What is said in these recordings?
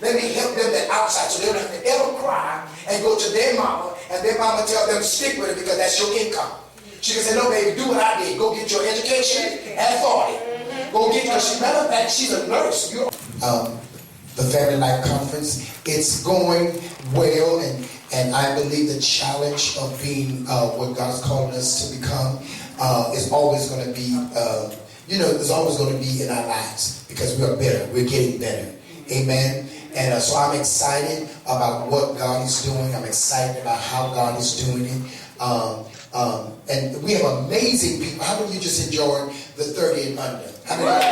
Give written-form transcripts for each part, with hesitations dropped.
Let me help them that outside so they don't have to ever cry and go to their mama and their mama tell them to stick with it because that's your income. She can say, no, baby, do what I did. Go get your education at 40. Go get your, matter of fact, she's a nurse. The Family Life Conference, it's going well, and I believe the challenge of being what God's calling us to become is always going to be, it's always going to be in our lives because we are better. We're getting better. Amen. And so I'm excited about what God is doing. I'm excited about how God is doing it. And we have amazing people. How many of you just enjoyed the 30 and under? How many of you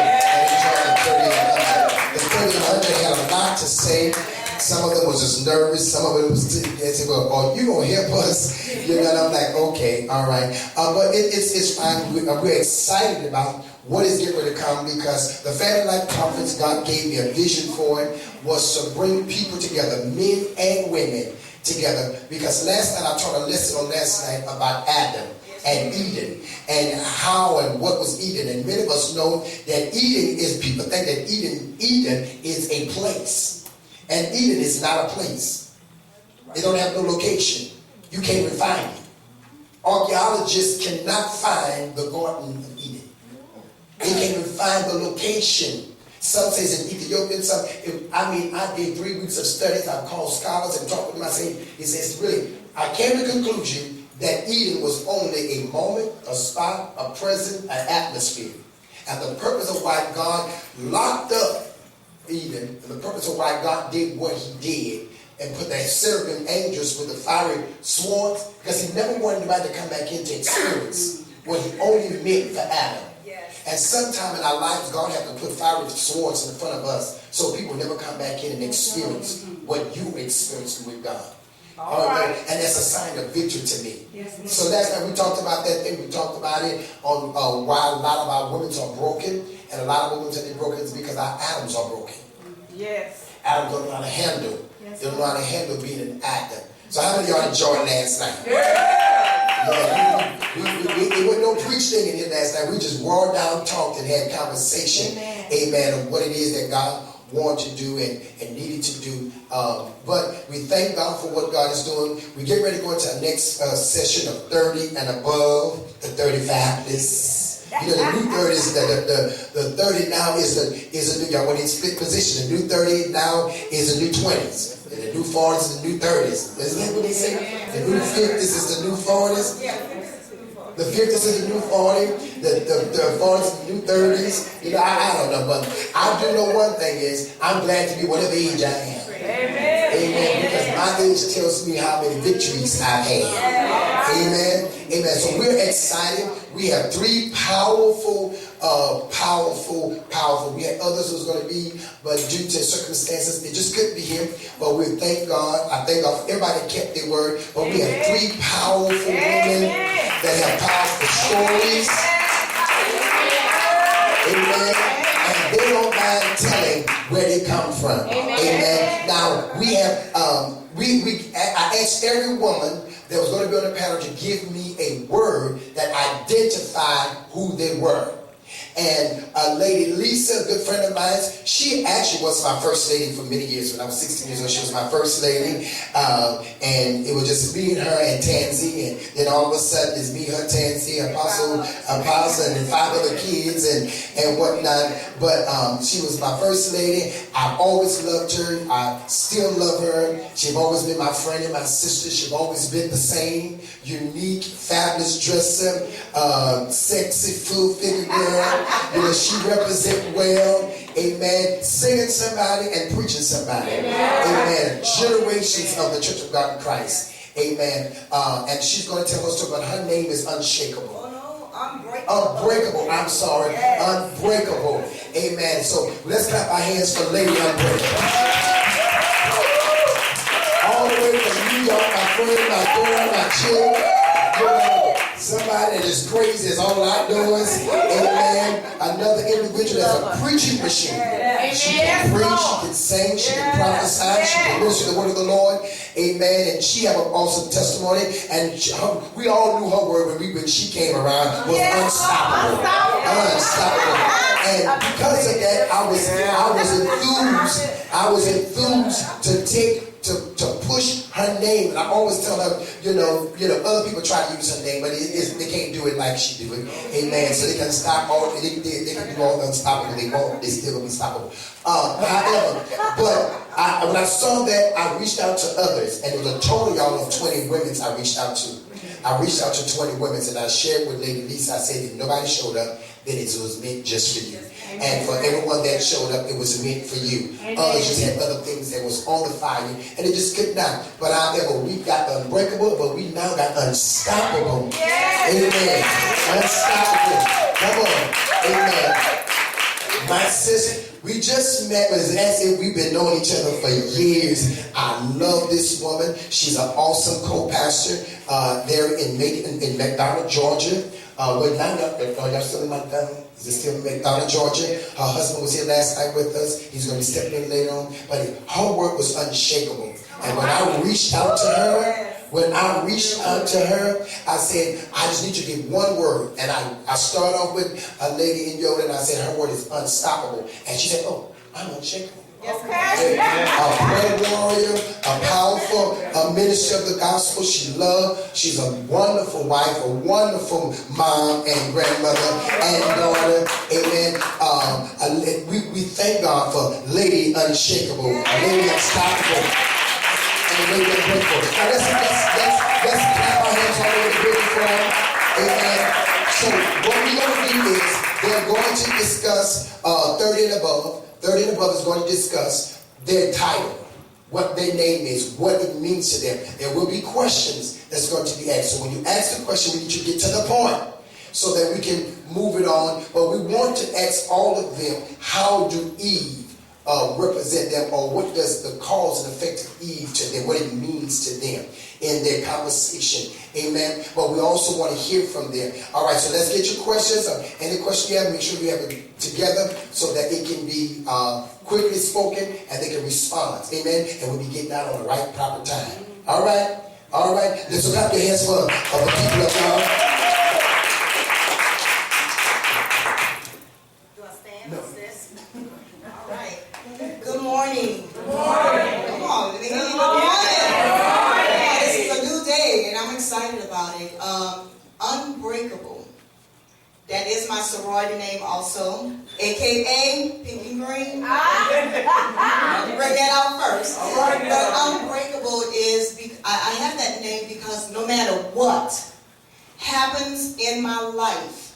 enjoyed the 30 and under? The 30 and under had a lot to say. Some of them was just nervous. Some of it was, they said, well, oh, you going to help us? You know, and I'm like, okay, all right. But it's fine. We're excited about what is getting ready to come because the Family Life Conference, God gave me a vision for it, was to bring people together, men and women together. Because last night I taught a lesson on last night about Adam and Eden and how and what was Eden. And many of us know that Eden is, people think that Eden is a place. And Eden is not a place. They don't have no location. You can't even find it. Archaeologists cannot find the Garden of Eden. They can't even find the location. Some say it's in Ethiopia. I did 3 weeks of studies. I called scholars and talked with them. I said, he says, really, I came to the conclusion that Eden was only a moment, a spot, a present, an atmosphere. And the purpose of why God locked up Eden, and the purpose of why God did what he did and put the seraphim angels with the fiery swords, because he never wanted anybody to come back in to experience what he only meant for Adam. And sometime in our lives, God has to put fiery swords in front of us so people never come back in and experience what you experienced with God. All right. And that's a sign of victory to me. So last night we talked about that thing. We talked about it on why a lot of our women are broken. And a lot of women that they're broken is because our Adams are broken. Yes. Adams don't know how to handle. They don't know how to handle being an actor. So how many of y'all enjoyed last night? Yeah. There was no preaching in here last night. We just roared down, talked, and had conversation. Amen. Of what it is that God wanted to do and needed to do. But we thank God for what God is doing. We get ready to go into our next session of 30 and above, the 35 list. You know, the new 30 is the 30 now is a new, y'all want to split position. The new 30 now is the new 20s. And the new 40s is the new 30s. Isn't that what they say? The new 50s is the new 40s. The 50s is the new 40. The 40s is the new 30s. You know, I don't know, but I do know one thing is I'm glad to be whatever age I am. Amen. Because my age tells me how many victories I've had. Amen. Amen. So we're excited. We have 3 powerful. We had others who was going to be, but due to circumstances, they just couldn't be here. But we thank God. I thank God for everybody that kept their word. But we have 3 powerful women that have powerful stories. Amen. And they don't mind telling where they come from. Amen. Now we have I asked every woman that was going to be on the panel to give me a word that identified who they were. And Lady Lisa, a good friend of mine, she actually was my first lady for many years. When I was 16 years old, she was my first lady. And it was just me and her and Tansy. And then all of a sudden, it's me, her, Tansy, Apostle, and 5 other kids and whatnot. But she was my first lady. I've always loved her. I still love her. She's always been my friend and my sister. She's always been the same. Unique, fabulous dresser, sexy, full-figured girl. You know, she represents well. Amen. Singing somebody and preaching somebody. Amen. Generations of the Church of God in Christ. Amen. And she's going to tell us about her name is Unshakable. Unbreakable. I'm sorry. Unbreakable. Amen. So let's clap our hands for Lady Unbreakable. All the way from New York, my friend, my girl, my chick. Somebody that is crazy is all outdoors. Amen. Another individual that's a preaching machine. She can preach, she can sing, she can prophesy, she can minister the word of the Lord. Amen. And she have an awesome testimony. And we all knew her word when she came around was unstoppable. Unstoppable. And because of that, I was enthused to push her name. And I always tell her, other people try to use her name, but they can't do it like she do it. Amen. So they can stop all, they can do all the unstoppable. They still gonna be stoppable. However, but when I saw that, I reached out to others, and it was a total, y'all, of 20 women I reached out to. I reached out to 20 women, and I shared with Lady Lisa. I said, if nobody showed up, then it was meant just for you. And for everyone that showed up, it was meant for you. Others just had other things that was on the fire, and it just could not. But however, we got unbreakable, but we now got unstoppable. Amen. Unstoppable. Come on. Amen. My sister, we just met, but it's as if we've been knowing each other for years. I love this woman. She's an awesome co-pastor there in McDonough, Georgia. Y'all still in McDonough? Is it still in McDonough, Georgia? Her husband was here last night with us. He's going to be stepping in later on. But her work was unshakable. And when I reached out to her, I said, I just need you to give one word. And I started off with a lady in Nyota, and I said, her word is unstoppable. And she said, oh, I'm unshakable. Yes, a prayer warrior, a powerful minister of the gospel. She's a wonderful wife, a wonderful mom and grandmother and daughter. Amen. We thank God for Lady Unshakable, Lady Unstoppable, and Lady Unbreakable. Now let's clap our hands all over the building for them. Amen. So what we're going to do is they're going to discuss 30 and above. 30 and above is going to discuss their title, what their name is, what it means to them. There will be questions that's going to be asked. So when you ask the question, we need you to get to the point so that we can move it on. But we want to ask all of them, how do Eve represent them, or what does the cause and effect of Eve to them, what it means to them in their conversation. Amen. But we also want to hear from them. All right, so let's get your questions. Any question you have, make sure we have it together so that it can be quickly spoken and they can respond. Amen. And we'll be getting out on the right, proper time. All right. All right. Let's clap your hands for the people of God. Do I stand? No. All right. Good morning. Good morning. Come on. Good morning. This is a new day, and I'm excited about it. Unbreakable. That is my sorority name also, a.k.a. Pink and Green. Bring that out first. But Unbreakable is, I have that name because no matter what happens in my life,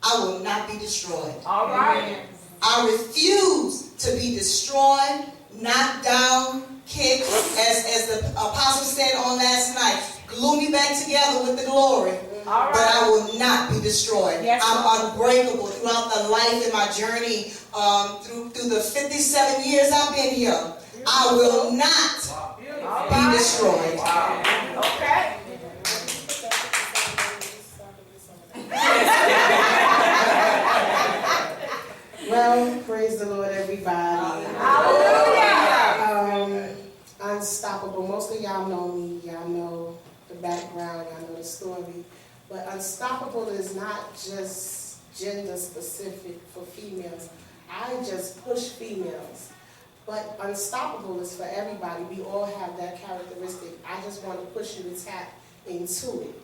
I will not be destroyed. All right. I refuse to be destroyed, knocked down, kicked, as the apostle said on last night, glue me back together with the glory. Right. But I will not be destroyed. Yes, I'm unbreakable throughout the life and my journey, through the 57 years I've been here. I will not be destroyed. Wow. Okay. Well, praise the Lord, everybody. Hallelujah. Unstoppable. Most of y'all know me. Y'all know the background. Y'all know the story. But unstoppable is not just gender specific for females. I just push females. But unstoppable is for everybody. We all have that characteristic. I just want to push you to tap into it.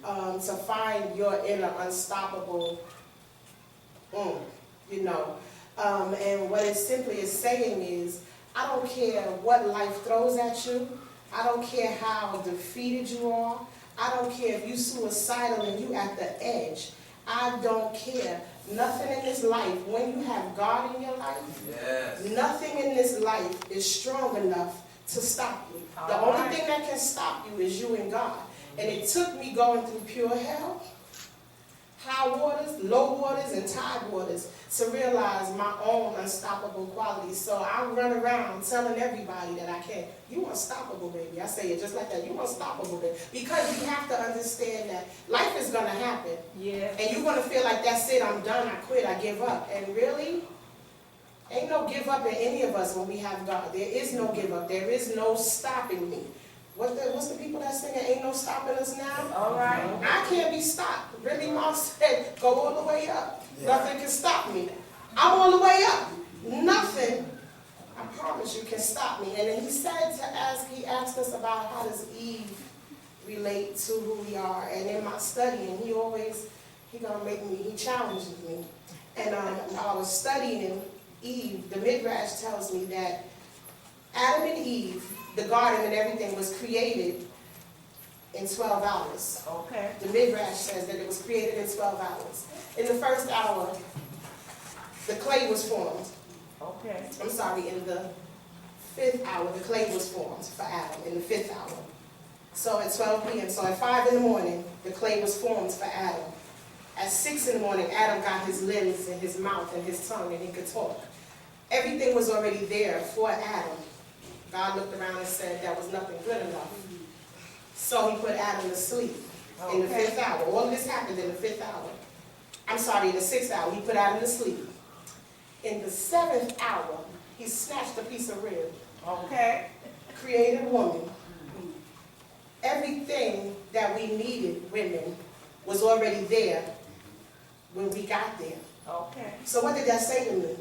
To find your inner unstoppable, and what it simply is saying is, I don't care what life throws at you. I don't care how defeated you are. I don't care if you're suicidal and you at the edge. I don't care. Nothing in this life, when you have God in your life, nothing in this life is strong enough to stop you. The only thing that can stop you is you and God. And it took me going through pure hell, high waters, low waters, and tide waters to realize my own unstoppable qualities. So I run around telling everybody that I can. You unstoppable, baby. I say it just like that. You unstoppable, baby. Because you have to understand that life is going to happen. Yeah. And you're going to feel like, that's it, I'm done, I quit, I give up. And really, ain't no give up in any of us when we have God. There is no give up. There is no stopping me. What's the people that sing it? Ain't no stopping us now? All right. I can't be stopped. Really, Mom said, go all the way up. Yeah. Nothing can stop me. I'm on the way up. Nothing, I promise you, can stop me. And then he said he asked us about how does Eve relate to who we are. And in my studying, he challenges me. And I was studying Eve. The Midrash tells me that Adam and Eve, the garden and everything, was created in 12 hours. Okay. The Midrash says that it was created in 12 hours. In the first hour, the clay was formed. Okay. I'm sorry, in the 5th hour, the clay was formed for Adam, in the 5th hour. So at 12 p.m., so at 5 in the morning, the clay was formed for Adam. At 6 in the morning, Adam got his limbs and his mouth and his tongue, and he could talk. Everything was already there for Adam. God looked around and said that was nothing good enough. So he put Adam to sleep in the 5th hour. All of this happened in the 5th hour. I'm sorry, in the 6th hour, he put Adam to sleep. In the 7th hour, he snatched a piece of rib. Okay. Created woman. Everything that we needed, women, was already there when we got there. Okay. So what did that say to me?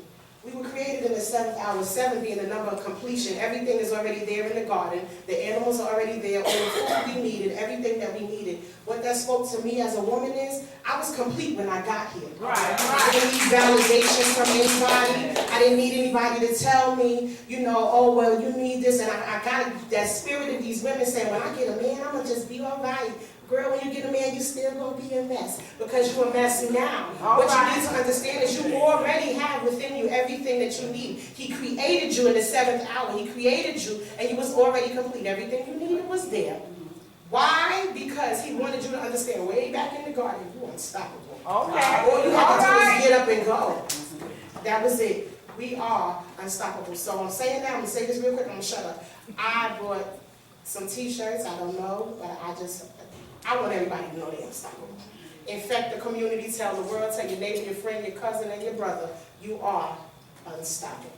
We were created in the 7th hour, 7 being the number of completion. Everything is already there in the garden. The animals are already there. All the food we needed, everything that we needed. What that spoke to me as a woman is, I was complete when I got here. Right. I didn't need validation from anybody. I didn't need anybody to tell me, oh, well, you need this. And I got that spirit of these women saying, when I get a man, I'm going to just be all right. Girl, when you get a man, you still going to be a mess because you're a mess now. What you need to understand is you already have within you everything that you need. He created you in the 7th hour. He created you and you was already complete. Everything you needed was there. Why? Because he wanted you to understand way back in the garden, you're unstoppable. Okay. All you have to do is get up and go. That was it. We are unstoppable. So I'm saying that, I'm going to say this real quick, I'm going to shut up. I bought some t-shirts, I don't know, but I want everybody to know they're unstoppable. Infect the community, tell the world, tell your neighbor, your friend, your cousin, and your brother, you are unstoppable.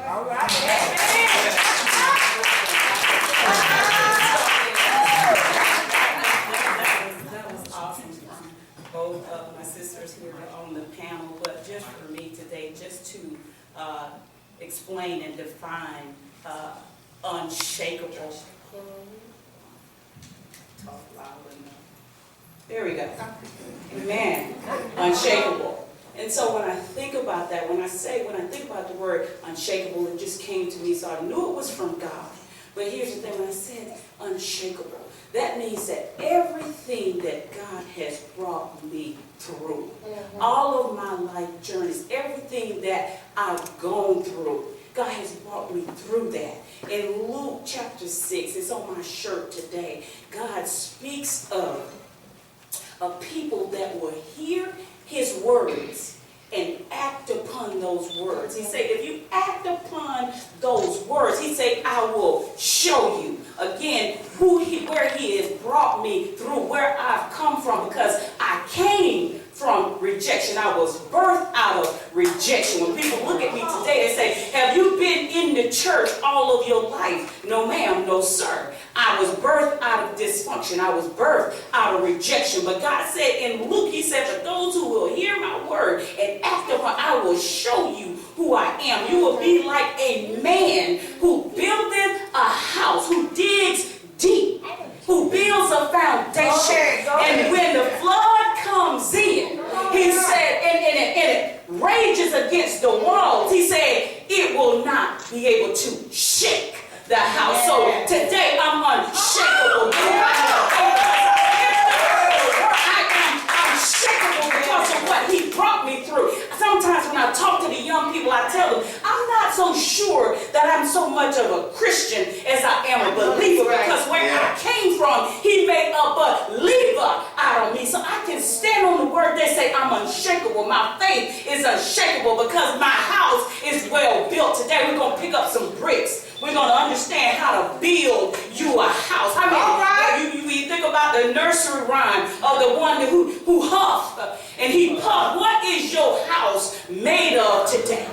All right. That was awesome. Both of my sisters here on the panel, but just for me today, just to explain and define unshakable. Talk loud enough. There we go. Amen. Unshakable. And so when I think about that, when I think about the word unshakable, it just came to me, so I knew it was from God. But here's the thing, when I said unshakable, that means that everything that God has brought me through, all of my life journeys, everything that I've gone through, God has brought me through that. In Luke chapter 6, it's on my shirt today, God speaks of people that will hear his words and act upon those words. He said, if you act upon those words, he said, I will show you again where he has brought me through, where I've come from, because I came from rejection. I was birthed out of rejection. When people look at me today, they say, have you been in the church all of your life? No, ma'am, no, sir. I was birthed out of dysfunction. I was birthed out of rejection. But God said in Luke, he said, for those who will hear my word and act upon, I will show you who I am. You will be like a man who buildeth a house, who digs deep, who builds a foundation. And when the flood comes in, he said, and it rages against the walls, he said, it will not be able to shake the house. So today I'm unshakable. I'm unshakable because of what he brought me through. Sometimes when I talk to the young people, I tell them, I'm not so sure that I'm so much of a Christian as I am a believer, because where I came from, he made a believer out of me. So I can stand on the word. They say I'm unshakable. My faith is unshakable because my house is well built. Today we're going to pick up some bricks. We're going to understand how to build you a house. I mean, you think about the nursery rhyme of the one who huffed and he puffed. What is your house made of today?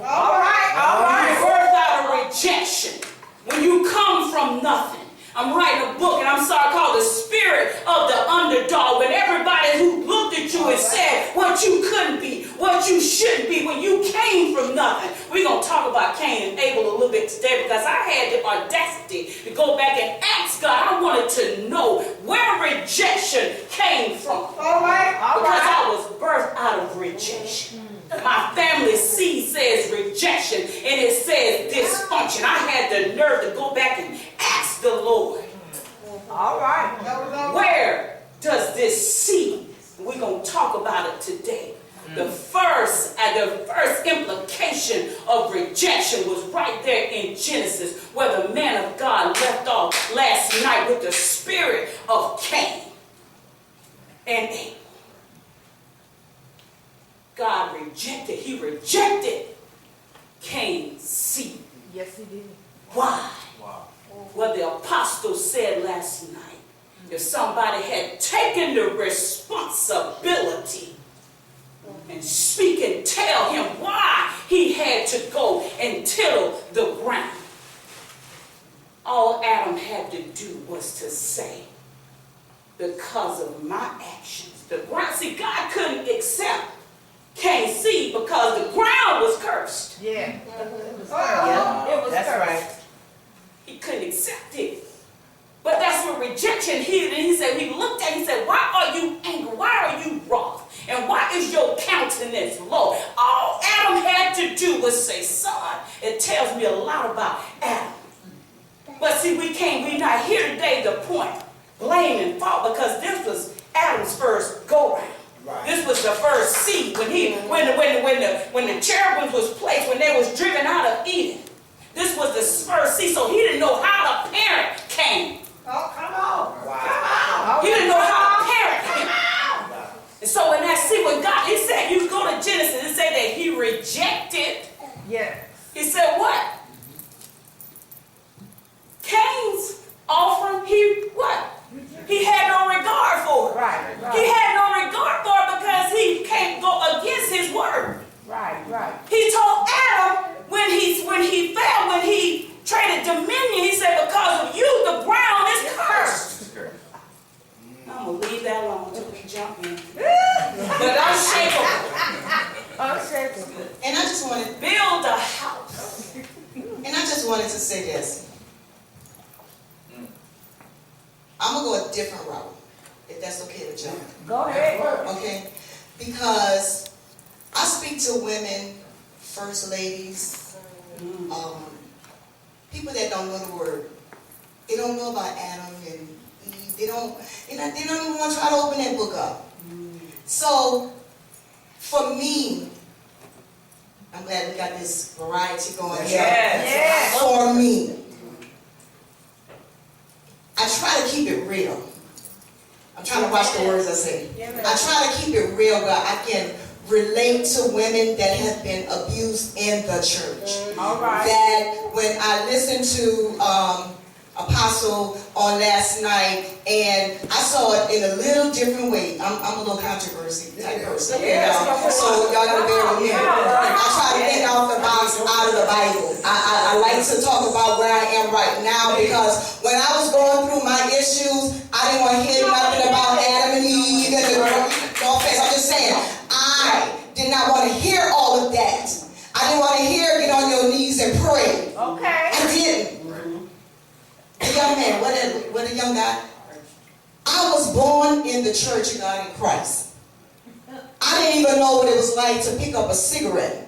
All right. Birth out of rejection. When you come from nothing. I'm writing a book, and I'm sorry, called The Spirit of the Underdog. When everybody who looked at you you and said what you couldn't be, what you shouldn't be when you came from nothing. We're going to talk about Cain and Abel a little bit today because I had the audacity to go back and ask God. I wanted to know where rejection came from. All right. Because I was birthed out of rejection. My family seed says rejection and it says dysfunction. I had the nerve to go back and ask the Lord. All right. Where does this seed? We're going to talk about it today. The first implication of rejection was right there in Genesis, where the man of God left off last night with the spirit of Cain and Abel. God rejected. He rejected Cain's seed. Yes, he did. Why? Well, the apostle said last night, if somebody had taken the responsibility and speak and tell him why he had to go and till the ground, all Adam had to do was to say, because of my actions, the ground. See, God couldn't accept Cain's seed because the ground was cursed. Yeah. It was That's cursed. right. He couldn't accept it. But that's what rejection hit. And he said, he looked at it, he said, why are you angry? Why are you wroth? And why is your countenance low? All Adam had to do was say, son. It tells me a lot about Adam. But see, we're not here today to point blame and fault because this was Adam's first go-round. Right. This was the first seed when the cherubims was placed, when they was driven out of Eden. This was the first seed, so he didn't know how to parent Cain. Oh, come on. Wow. He didn't know how to parent him. And so in that seed, when God, he said, you go to Genesis, it said that he rejected. Yes. He said what? Cain's offering, he had no regard for it. Right. He had no regard for it because he can't go against his word. Right. He told Adam when he fell, when he traded dominion, he said, because of you, the ground is cursed. I'm going to leave that alone until we jump in. But unshakable. Unshakable. And I just wanted, Build a house. to say this. I'm going to go a different route, if that's okay with y'all. Go ahead. Okay? Because I speak to women, first ladies, people that don't know the word. They don't know about Adam and Eve. They don't even want to try to open that book up. So, for me, I'm glad we got this variety going here. Yes. For me, I try to keep it real. I'm trying to watch the words I say. I try to keep it real, but I can relate to women that have been abused in the church. All right. That when I listened to Apostle on last night, and I saw it in a little different way. I'm a little controversy type person, so y'all gotta bear with me. I try to think off the box out of the Bible. I like to talk about where I am right now, because when I was going through my issues, I didn't want to hear nothing about Adam and Eve and the no offense, I'm just saying, I did not want to hear all of that. I didn't want to hear get on your knees and pray. Okay. I didn't. A young man, what a young guy. I was born in the Church of God in Christ. I didn't even know what it was like to pick up a cigarette.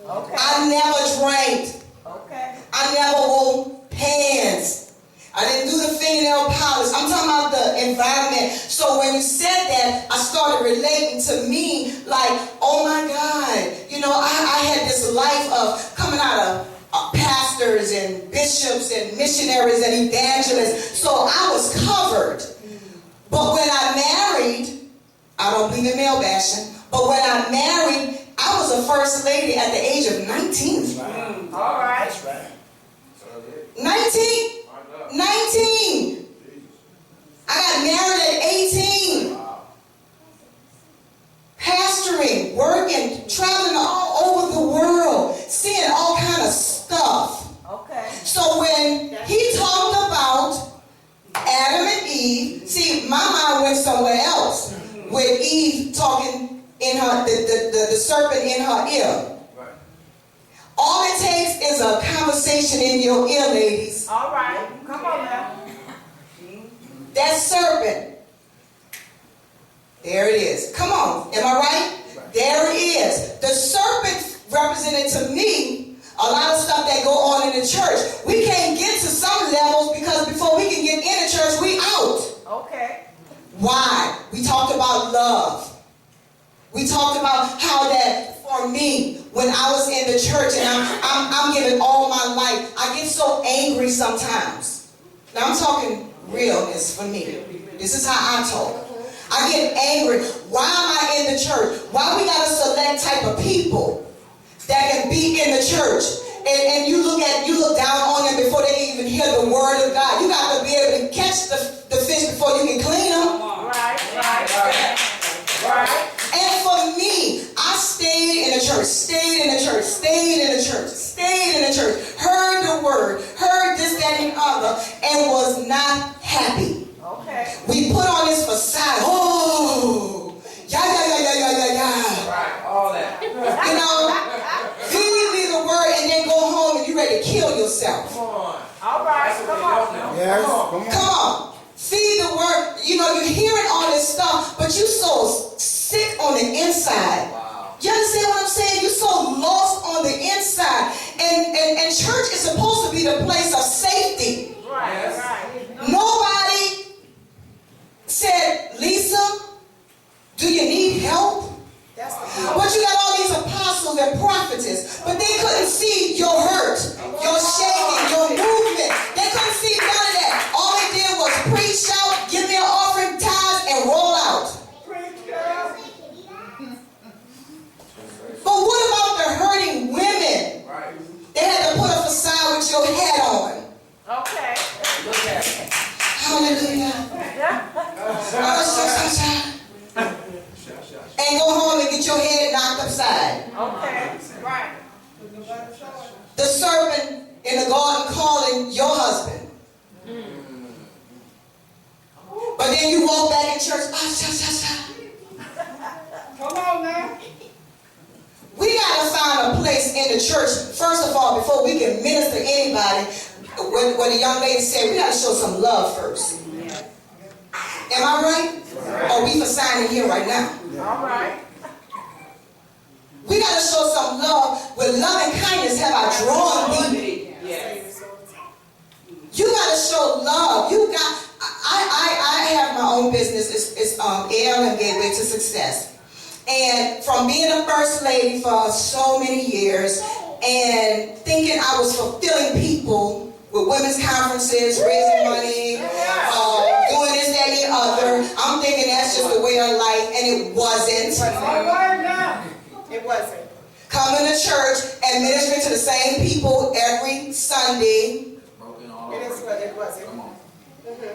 Okay. I never drank. Okay. I never wore pants. I didn't do the fingernail polish. I'm talking about the environment. So when you said that, I started relating to me like, oh my God, I had this life of coming out of pastors and bishops and missionaries and evangelists. So I was covered. But when I married, I don't believe in male bashing, but when I married, I was a first lady at the age of 19. All right. That's right. 19? 19. I got married at 18. Pastoring, working, traveling all over the world, seeing all kind of stuff. Okay. So when he talked about Adam and Eve, see, my mind went somewhere else. with Eve talking in her, the serpent in her ear. All it takes is a conversation in your ear, ladies. All right. Come on now. That serpent. There it is. Come on. Am I right? There it is. The serpent represented to me a lot of stuff that go on in the church. We can't get to some levels because before we can get in the church, we out. Okay. Why? We talked about love. We talked about how that for me, when I was in the church and I'm giving all my life, I get so angry sometimes. Now I'm talking realness for me. This is how I talk. I get angry. Why am I in the church? Why we got a select type of people that can be in the church? And you look down on them before they even hear the word of God. You got to be able to catch the fish before you can clean them. Right. And for me, I stayed in the church, stayed in the church, heard the word, heard this, that, and the other, and was not happy. Okay. We put on this facade. Oh, yeah. Right, all that. You know, feed me the word and then go home and you ready to kill yourself. Come on. All right. Come on. Yes. Come on. Feed the word. You know, you're hearing all this stuff, but you so sick on the inside. Wow. You understand what I'm saying? You're so lost on the inside. And church is supposed to be the place of safety. Right. Nobody said, Lisa, do you need help? That's the But you got all these apostles and prophetess, but they couldn't see your hurt, your shaking, your movement. They couldn't see none of that. All they did was preach, shout, give me an offering, tithes, and roll out. But what about the hurting women? Right. They had to put a facade with your head on. Okay. Look at it. Hallelujah. And go home and get your head knocked upside. Okay. Right. The serpent in the garden calling your husband. But then you walk back in church. Come on now. We got to find a place in the church, first of all, before we can minister to anybody. When the young lady said, we got to show some love first. Am I right? Or we for signing here right now? All right. We got to show some love. With love and kindness have I drawn thee. Yes. You got to show love. You got. I have my own business. It's ALM Gateway to Success. And from being a first lady for so many years and thinking I was fulfilling people with women's conferences, raising money, doing this, that, and the other, I'm thinking that's just the way of life, and it wasn't. All right now. It wasn't. Coming to church and ministering to the same people every Sunday. Broken all It is over. what it wasn't. Come on.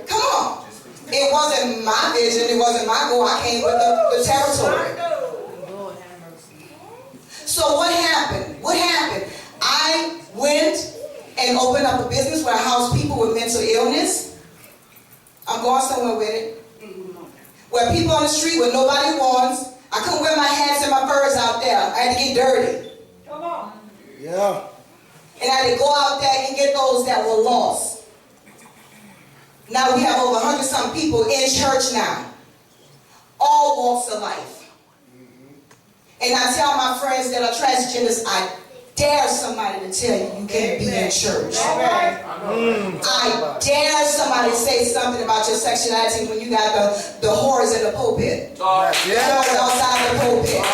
Come on. It wasn't my vision. It wasn't my goal. I came with the territory. So what happened? I went and opened up a business where I house people with mental illness. I'm going somewhere with it. Where people on the street where nobody wants. I couldn't wear my hats and my furs out there. I had to get dirty. Come on. Yeah. And I had to go out there and get those that were lost. Now we have over 100-some people in church now. All walks of life. And I tell my friends that are transgenders, I dare somebody to tell you you can't be in church. All right. I dare somebody to say something about your sexuality when you got the whores in the pulpit. Talk. Whores outside the pulpit.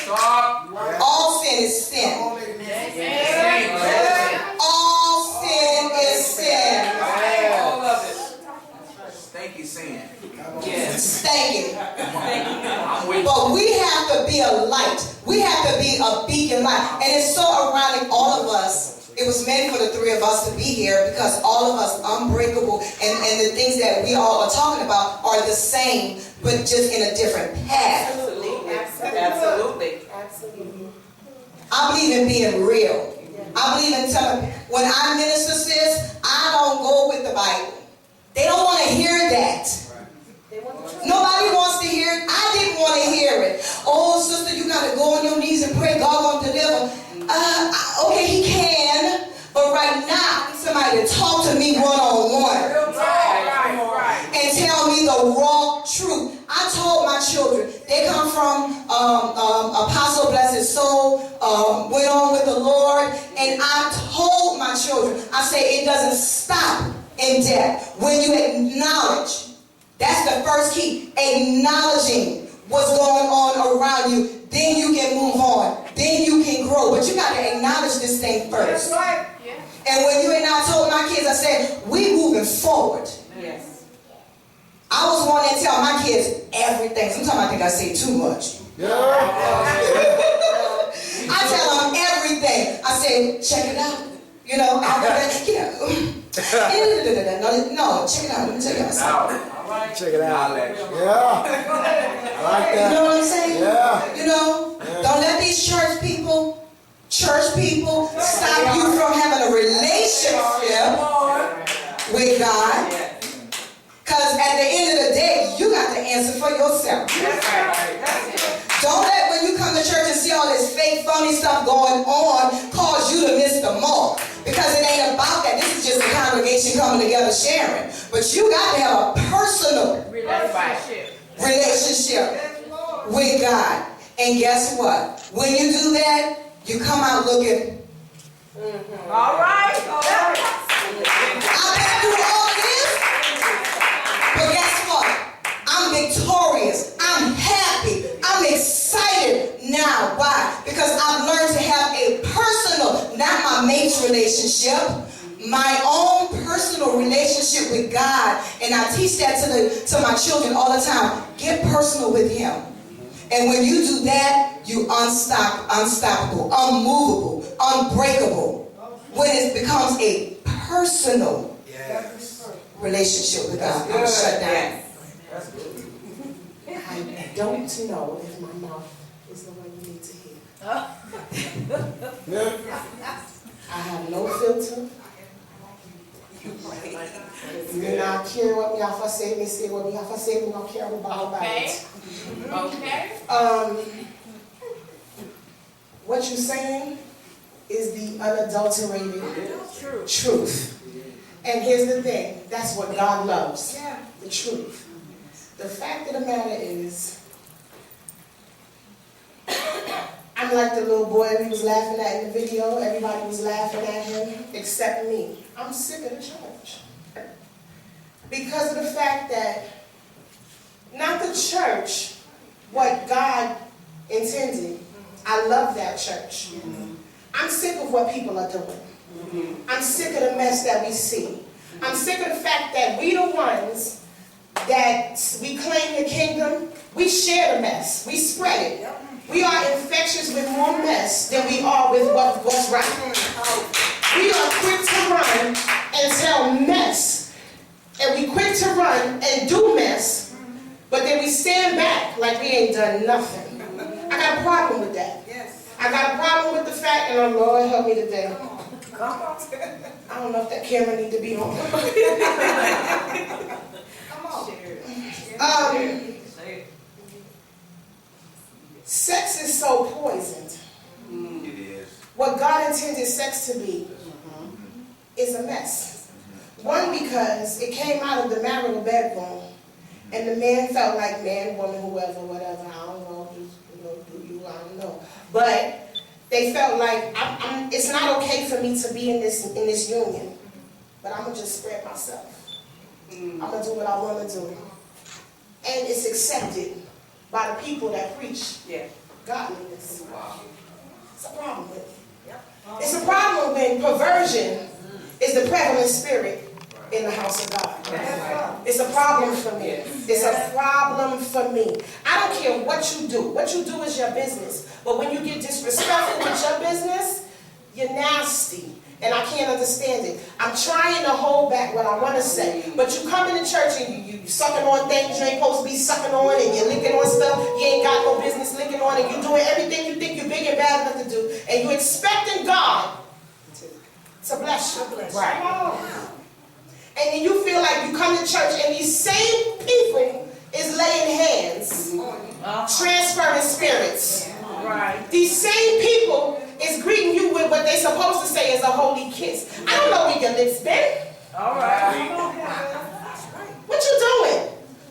Talk. All sin is sin. All sin is sin. All of it. Stinky sin. Yes. Thank you. I'm with you. But we have to be a light. We have to be a beacon light. And it's so ironic, all of us, it was meant for the three of us to be here because all of us unbreakable and the things that we all are talking about are the same, but just in a different path. Absolutely. Absolutely. Absolutely. Absolutely. I believe in being real. I believe in telling. When I minister, sis, I don't go with the Bible. They don't want to hear that. They want the truth. Nobody got to go on your knees and pray God gonna deliver. Okay, he can, but right now I need somebody to talk to me one-on-one. And tell me the raw truth. I told my children, they come from Apostle Blessed Soul, went on with the Lord, and I told my children, I say it doesn't stop in death. When you acknowledge, that's the first key, acknowledging what's going on around you, then you can move on, then you can grow. But you got to acknowledge this thing first. That's right. And when you and I told my kids, I said, we moving forward. Yes. I was one that tell my kids everything. Sometimes I think I say too much. I tell them everything. I say, check it out. You know, no, check it out. Let me tell you something. Check it out. Yeah. I like You that. know what I'm saying? Yeah. You know, don't let these church people stop you from having a relationship with God. Because at the end of the day, you got to answer for yourself. Don't let when you come to church and see all this fake, phony stuff going on cause you to miss the mark. Because it ain't about that. This is just a congregation coming together sharing. But you got to have a personal relationship with God. And guess what? When you do that, you come out looking. All right. I've been through all this. But guess what? I'm victorious. I'm happy. I'm excited now. Why? Because I've learned to have a personal, not my mate's relationship, my own personal relationship with God. And I teach that to my children all the time. Get personal with Him. And when you do that, you unstoppable, unmovable, unbreakable. When it becomes a personal relationship with God, I'm shut down. I don't know if my mouth is the one you need to hear. I have no filter. Me not care what me have to say, me say what me have to say, me not care about it. Okay. What you're saying is the unadulterated truth. And here's the thing, that's what God loves, the truth. The fact of the matter is, I'm like the little boy we was laughing at in the video. Everybody was laughing at him except me. I'm sick of the church. Because of the fact that, not the church, what God intended. I love that church. I'm sick of what people are doing. I'm sick of the mess that we see. I'm sick of the fact that we the ones that we claim the kingdom, we share the mess, we spread it. We are infectious with more mess than we are with what's right. We are quick to run and tell mess, and we quick to run and do mess, but then we stand back like we ain't done nothing. I got a problem with that. I got a problem with the fact, and oh Lord help me today. I don't know if that camera need to be on. Sex is so poisoned. It is. What God intended sex to be is a mess. One, because it came out of the marital bedroom, and the man felt like man, woman, whoever, whatever. I don't know. Just, do you? I don't know. But they felt like it's not okay for me to be in this union, but I'm gonna just spread myself. I'm gonna do what I want to do, and it's accepted by the people that preach godliness. It's a problem with it. It's a problem when perversion is the prevalent spirit in the house of God. It's a problem for me. It's a problem for me. I don't care what you do. What you do is your business. But when you get disrespectful with your business, you're nasty. And I can't understand it. I'm trying to hold back what I want to say. But you come into church and you sucking on things you ain't supposed to be sucking on, and you're licking on stuff you ain't got no business licking on, and you're doing everything you think you're big and bad enough to do, and you're expecting God to bless you. Right. And then you feel like you come to church and these same people is laying hands, transferring spirits. All right. These same people is greeting you with what they're supposed to say is a holy kiss. I don't know where your lips been. All right. What you doing?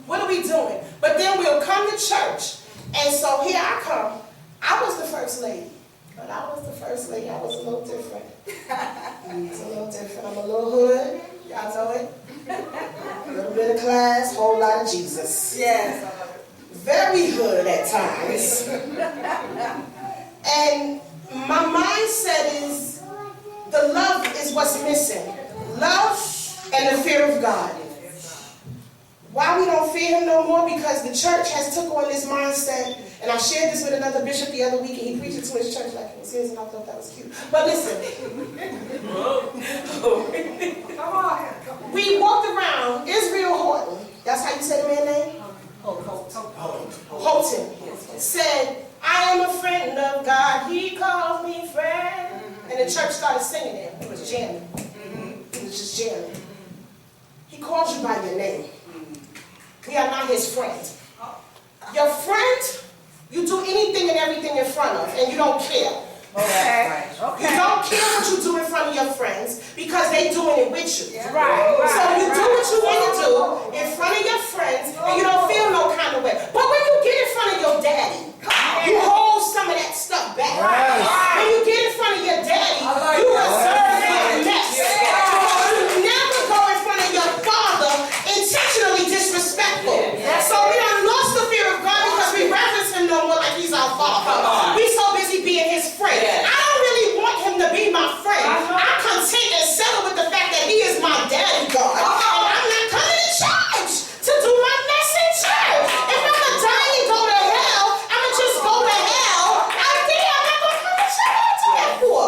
What are we doing? But then we'll come to church. And so here I come. I was the first lady. But I was the first lady. I was a little different. It's a little different. I'm a little hood. Y'all know it. A little bit of class, whole lot of Jesus. Yes. Very hood at times. And my mindset is the love is what's missing. Love and the fear of God. Why we don't fear him no more? Because the church has took on this mindset, and I shared this with another bishop the other week, and he preached it to his church like it was his, and I thought that was cute. But listen, we walked around Israel Horton, that's how you say the man's name? Holton said, I am a friend of God, he calls me friend. And the church started singing it. It was jamming. It was just jamming. He calls you by your name. We are not his friend. Your friend, you do anything and everything in front of, and you don't care. Okay. You don't care what you do in front of your friends because they doing it with you. Right. So you do what you want to do in front of your friends, and you don't feel no kind of way. But when you get in front of your daddy, you hold some of that stuff back. When you get in front of your daddy, you reserve your mess. You never go in front of your father intentionally disrespectful. So we done lost the fear of God because we reverence him no more like he's our father. We so busy being his friend. I don't really want him to be my friend. I'm content and settled with the fact that he is my daddy, God. And I'm not coming to church to do my mess in church. If I'm going to die and go to hell, I'm going to just go to hell. I'm not going to come to church. What do that for?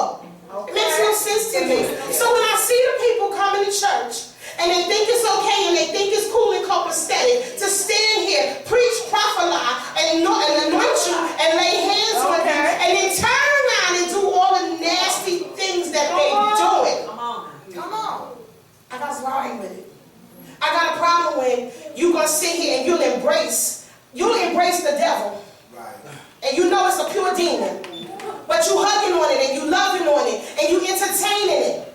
It makes no sense to me. So when I see the people coming to church, and they think it's okay, and they think it's cool and copacetic to stand here, preach, prophesy, and anoint you, and lay hands on you, and then turn around and do all the nasty things that they're doing. Come on. I got a problem with it. I got a problem when you're going to sit here and you'll embrace the devil. Right. And you know it's a pure demon. But you hugging on it, and you loving on it, and you entertaining it.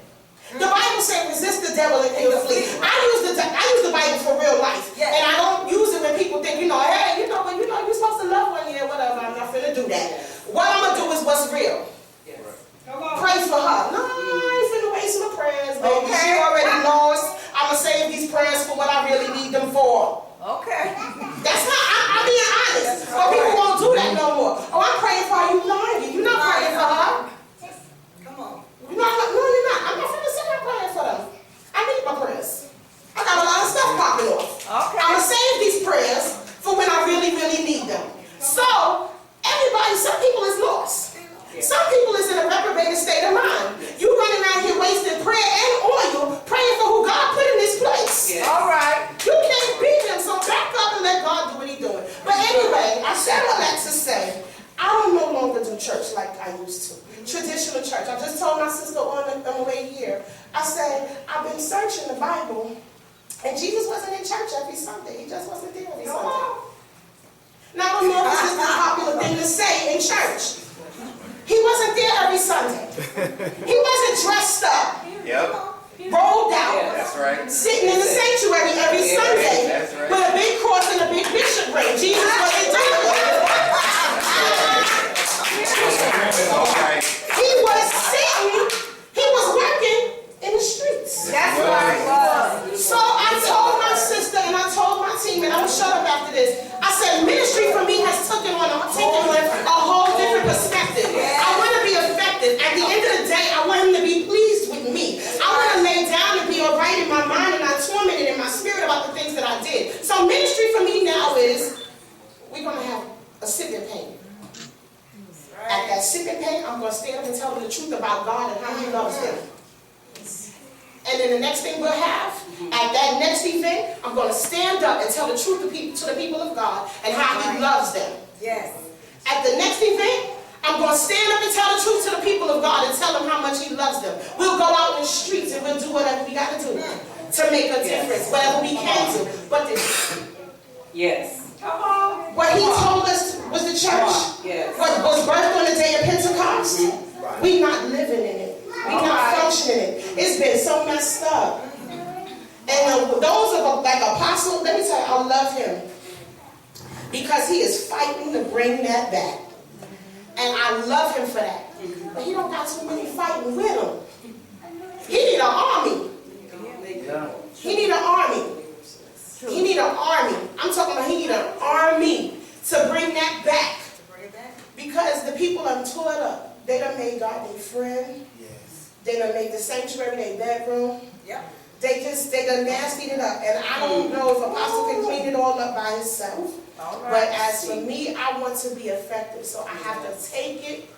The Bible says resist the devil and he'll flee. I use the Bible for real life. Yes. And I don't use it when people think, hey, you're supposed to love one here, whatever. I'm not finna do that. What I'm gonna do is what's real. Yes. Pray for her. No, I ain't finna waste my prayers, baby. She already lost. I'm gonna save these prayers for what I really need them for. Okay. That's not, I'm being honest. But people won't do that no more. Oh, I'm praying for her. You lying. You're not praying for her. Come on. No, you're not. I'm not finna sit here praying for them. I need my prayers. I got a lot of stuff popping off. Okay. I'm gonna save these prayers for when I really, really need them. So, some people is lost. Some people is in a reprobated state of mind. You running around here wasting prayer and oil, praying for who God put in this place. Yes. All right. You can't beat them, so back up and let God do what he's doing. But anyway, I said all that to say, I don't no longer do church like I used to. Traditional church. I just told my sister on the way here, I said, I've been searching the Bible, and Jesus wasn't in church every Sunday. He just wasn't there every Sunday. Now, I don't know if this is a popular thing to say in church. He wasn't there every Sunday. He wasn't dressed up, rolled out, That's right. sitting in the sanctuary every Sunday That's right. with a big cross and a big bishop ring. Jesus wasn't doing that. He was sitting, he was working in the streets. That's right. So I told my sister and I told my team, and I'm going to shut up after this, I said ministry for me has taken on a whole different perspective. I want to be effective. At the end of the day, I want him to be pleased with me. I want to lay down and be all right in my mind and not tormented in my spirit about the things that I did. So ministry for me now is, we're going to have a sipping pain. At that sipping pain, I'm going to stand up and tell them the truth about God and how he loves them. And then the next thing we'll have, at that next event, I'm going to stand up and tell the truth to the people of God and how he loves them. Yes. At the next event, I'm going to stand up and tell the truth to the people of God and tell them how much he loves them. We'll go out in the streets and we'll do whatever we got to do to make a difference, whatever we can do. But Yes. what he told us Was the Come church? on, yes. Was birthed on the day of Pentecost? Right. We not living in it. We not functioning in it. It's been so messed up. And those of like Apostle, let me tell you, I love him because he is fighting to bring that back. And I love him for that. But he don't got too many fighting with him. He need an army. He need an army. He need an army. I'm talking about he need an army to bring that back. Because the people done tore it up. They done made God their friend. Yes. They done made the sanctuary their bedroom. Yep. They done nastied it up. And I don't know if Apostle can clean it all up by himself. But as for me, I want to be effective. So I have to take it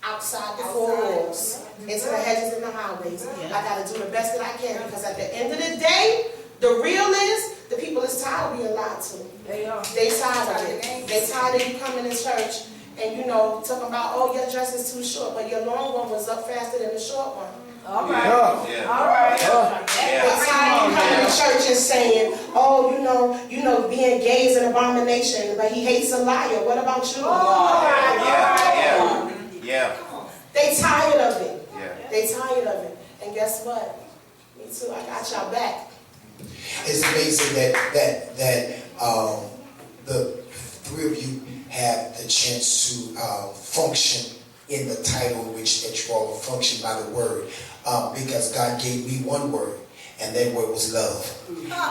outside the four walls, into the hedges and the highways. I got to do the best that I can because at the end of the day, the real is, the people is tired of being lied to. They tired of it. They tired of you coming to church and, talking about, oh, your dress is too short, but your long one was up faster than the short one. All right. All right. They tired of you coming to church and saying, oh, being gay is an abomination, but he hates a liar. What about you? Yeah. They tired of it. Yeah. They tired of it. And guess what? Me too. I got y'all back. It's amazing that the three of you have the chance to function in the title which that you all function by the word, because God gave me one word, and that word was love.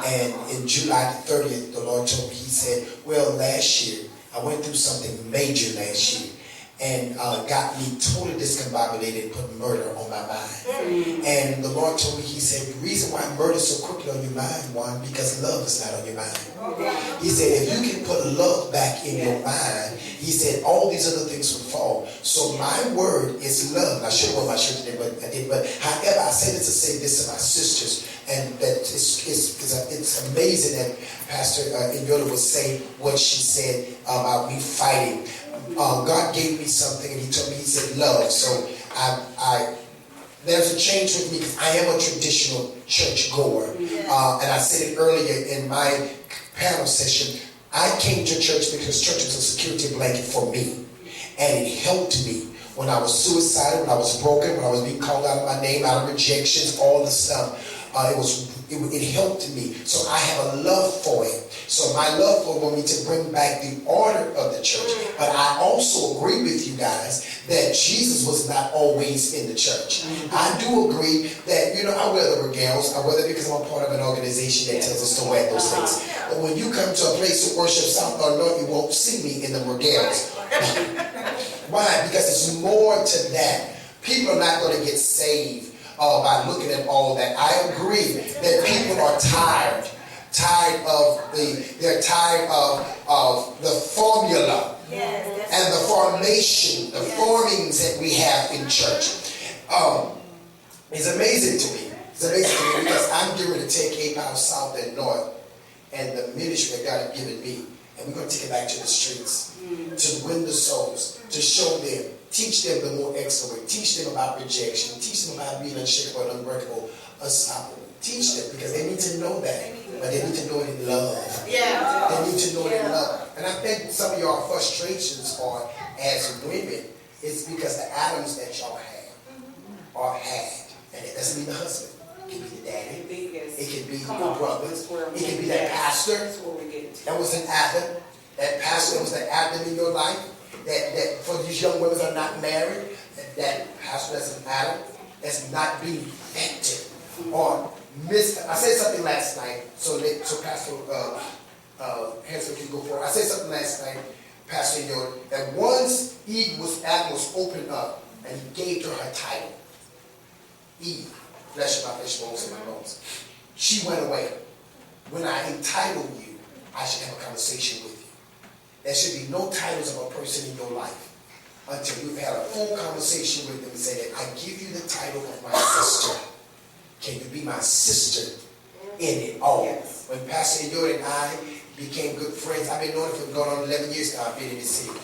And in July the 30th, the Lord told me, he said, well, last year, I went through something major last year, and got me totally discombobulated and put murder on my mind. And the Lord told me, he said, the reason why murder is so quickly on your mind, one, because love is not on your mind. He said, if you can put love back in your mind, he said, all these other things will fall. So my word is love. I should have worn my shirt today, but I didn't. But however, I said it to say this to my sisters, and that it's amazing that Pastor Nyota would say what she said about me fighting. God gave me something, and he told me, he said, love. So there's a change with me because I am a traditional church goer. And I said it earlier in my panel session. I came to church because church was a security blanket for me. And it helped me when I was suicidal, when I was broken, when I was being called out of my name, out of rejections, all the stuff. It helped me. So I have a love for it. So my love for me to bring back the order of the church. But I also agree with you guys that Jesus was not always in the church. I do agree that, I wear the regals. I wear them because I'm a part of an organization that tells us to wear those things. But when you come to a place to worship south or north, you won't see me in the regals. Why? Because it's more to that. People are not going to get saved by looking at all that. I agree that people are tired of the formula and the formation, the formings that we have in church. It's amazing to me. It's amazing to me because I'm getting ready to take Cape House South and North and the ministry that God has given me, and we're going to take it back to the streets to win the souls, to show them, teach them the more excellent, teach them about rejection, teach them about being unshakable, unbreakable, unstoppable. Teach them because they need to know that, but they need to know it in love. Yeah. They need to know it in love. And I think some of your frustrations are, as women, is because the atoms that y'all have are had. And it doesn't mean the husband. It can be the daddy. It can be the brothers. It can be that pastor. That was an atom. That pastor was the atom in your life. That for these young women that are not married, that pastor that's an atom that's not being effective. Or I said something last night, so Pastor Hanson can go for it. I said something last night, Pastor Nyota, that once Eve was opened up and he gave her her title, Eve, flesh of my flesh, bones of my bones, she went away. When I entitled you, I should have a conversation with you. There should be no titles of a person in your life until you've had a full conversation with them and say that I give you the title of my sister. Can you be my sister in it all? Yes. When Pastor Nyota and I became good friends, I've been knowing her for going on 11 years now. I've been in the city.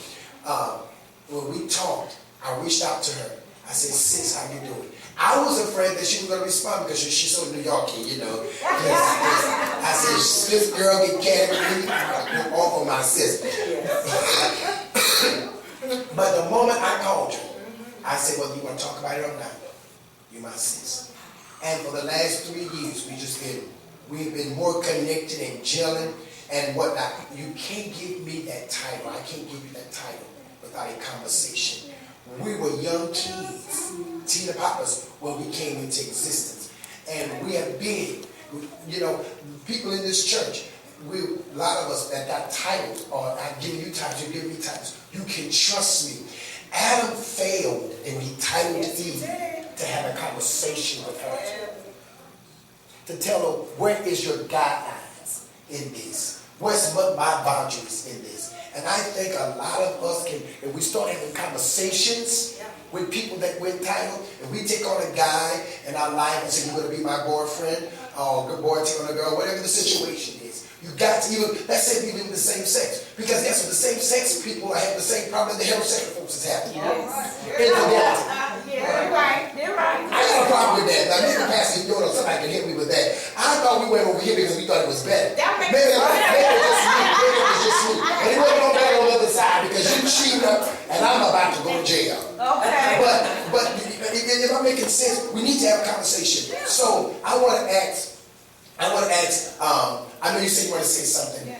When we talked, I reached out to her. I said, sis, how you doing? I was afraid that she was going to respond because she's so New Yorkie, I said, this girl get carried with me off of my sister. But the moment I called you, I said, whether you want to talk about it or not, you're my sis. And for the last 3 years, we've been more connected and gelling and whatnot. You can't give me that title. I can't give you that title without a conversation. We were young kids, Tina Papas, when we came into existence. And we have been, people in this church, a lot of us that got titles, or I give you titles, you give me titles. You can trust me. Adam failed and he titled Eve to have a conversation with her. To tell her, where is your guidelines in this? Where's my boundaries in this? And I think a lot of us can, if we start having conversations with people that we're entitled, if we take on a guy in our life and say, you're going to be my boyfriend, or good boy take on a girl, whatever the situation is, you got to even, let's say we live in the same sex. Because that's what the same sex people have the same problem that the heterosexual folks is having. Infidelity. They're right. I got a problem with that. Now, maybe Pastor Nyota, somebody can help me with that. I thought we went over here because we thought it was better. Maybe it was just me. And it wasn't no better on the other side because you cheated up and I'm about to go to jail. Okay. But if I'm making sense, we need to have a conversation. So I want to ask, I know you said you want to say something.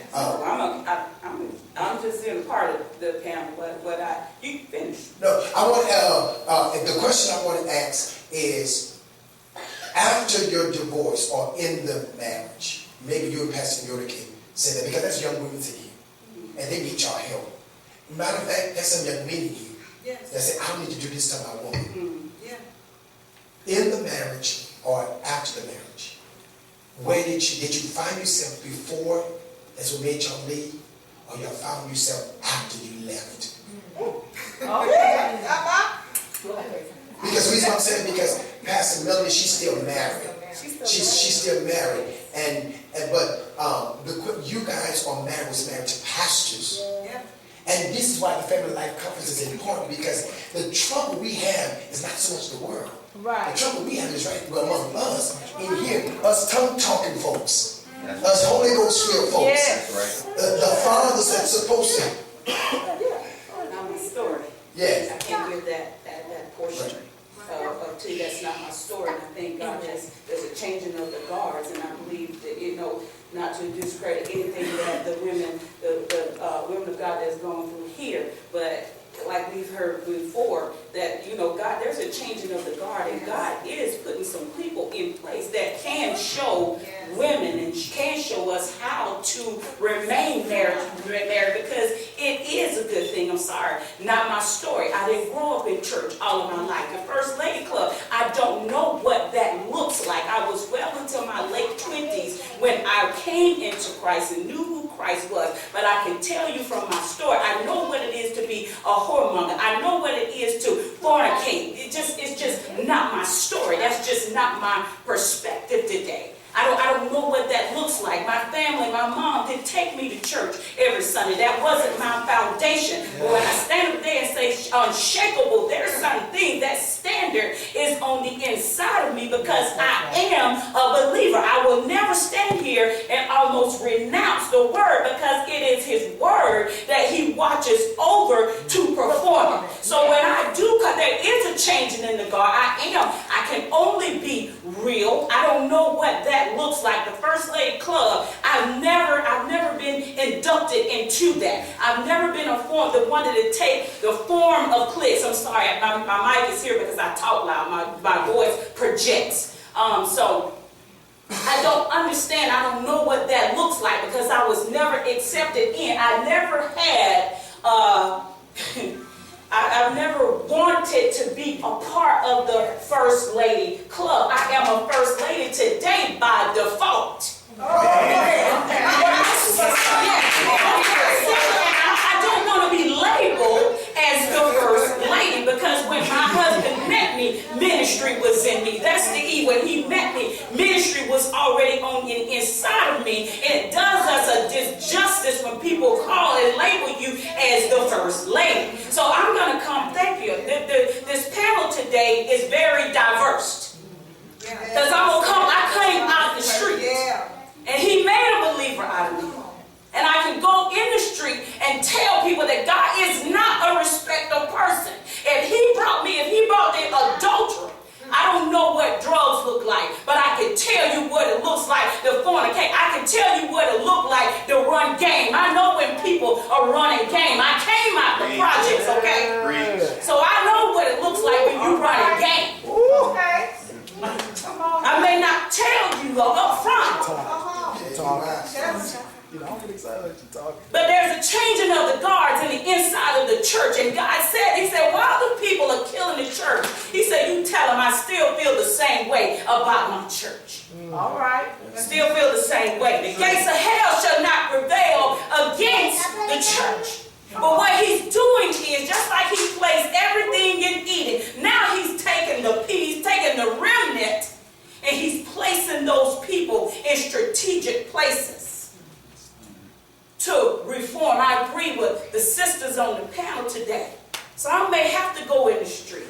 I'm just in part of the panel, but you can finish. No, I want the question I want to ask is, after your divorce or in the marriage, maybe you and Pastor Nyota can say that, because that's young women in here, and they need y'all help. Matter of fact, that's some young men in here that say, I need to do this to my woman. In the marriage or after the marriage, where did you find yourself before that's what made y'all leave, or you found yourself after you left? Because the reason I'm saying, because Pastor Melanie, she's still married. She's still married, but you guys are married to pastors. And this is why the Family Life Conference is important, because the trouble we have is not so much the world. Right. The trouble we have is right among us in here, us tongue-talking folks, us Holy Ghost filled folks. Yes. The fathers that's supposed to. Not my story. Yes. I can't give that portion to you. That's not my story. And I think God there's a changing of the guards, and I believe that not to discredit anything that the women of God that's going through here, but like we've heard before, that God, there's a changing of the guard, and God is putting some people in place that can show women and can show us how to remain married, because it is a good thing. I'm sorry, not my story. I didn't grow up in church all of my life. The First Lady Club, I don't know what that looks like. I was well into my late 20s when I came into Christ and knew who Christ was. But I can tell you from my story, I know what it is to be a whoremonger. I know what it is to fornicate. It's just not my story. That's just not my perspective today. I don't know what that looks like. My family, my mom didn't take me to church every Sunday. That wasn't my foundation. But when I stand up there and say unshakable, there's certain things, that standard is on the inside of me, because I am a believer. I will never stand here and almost renounce the word, because it is his word that he watches over to perform. So when I do, because there is a changing in the guard, I can only be real. I don't know what that looks like. The First Lady Club, I've never been inducted into that. I've never been the one that take the form of clicks. I'm sorry, my mic is here because I talk loud. My voice projects. So I don't understand. I don't know what that looks like, because I was never accepted in. I never had I've never wanted to be a part of the First Lady Club. I am a First Lady today by default. I don't want to be labeled as the First Lady, because when my husband met me, ministry was in me. That's the E. When he met me, ministry was already on the inside of me. And it does us a disjustice when people call and label you as the First Lady. So I'm going to come, thank you. This panel today is very diverse. Because I came out the street. And he made a believer out of me. And I can go in the street and tell people that God is not a respecter of you what it looks like to fornicate. I can tell you what it looked like to run game. I know when people are running game. I came out the projects, okay? So I know what it looks like when you run a game. Okay. Come on. I may not tell you up front, I'm getting excited that you're talking. but there's a changing of the guards in the inside of the church. And God said, he said, while the people are killing the church, he said, you tell them I still feel the same way about my church. All right. Still feel the same way. The gates of hell shall not prevail against the church. But what he's doing is, just like he placed everything in Eden, now he's taking the remnant, and he's placing those people in strategic places to reform. I agree with the sisters on the panel today. Some may have to go in the street.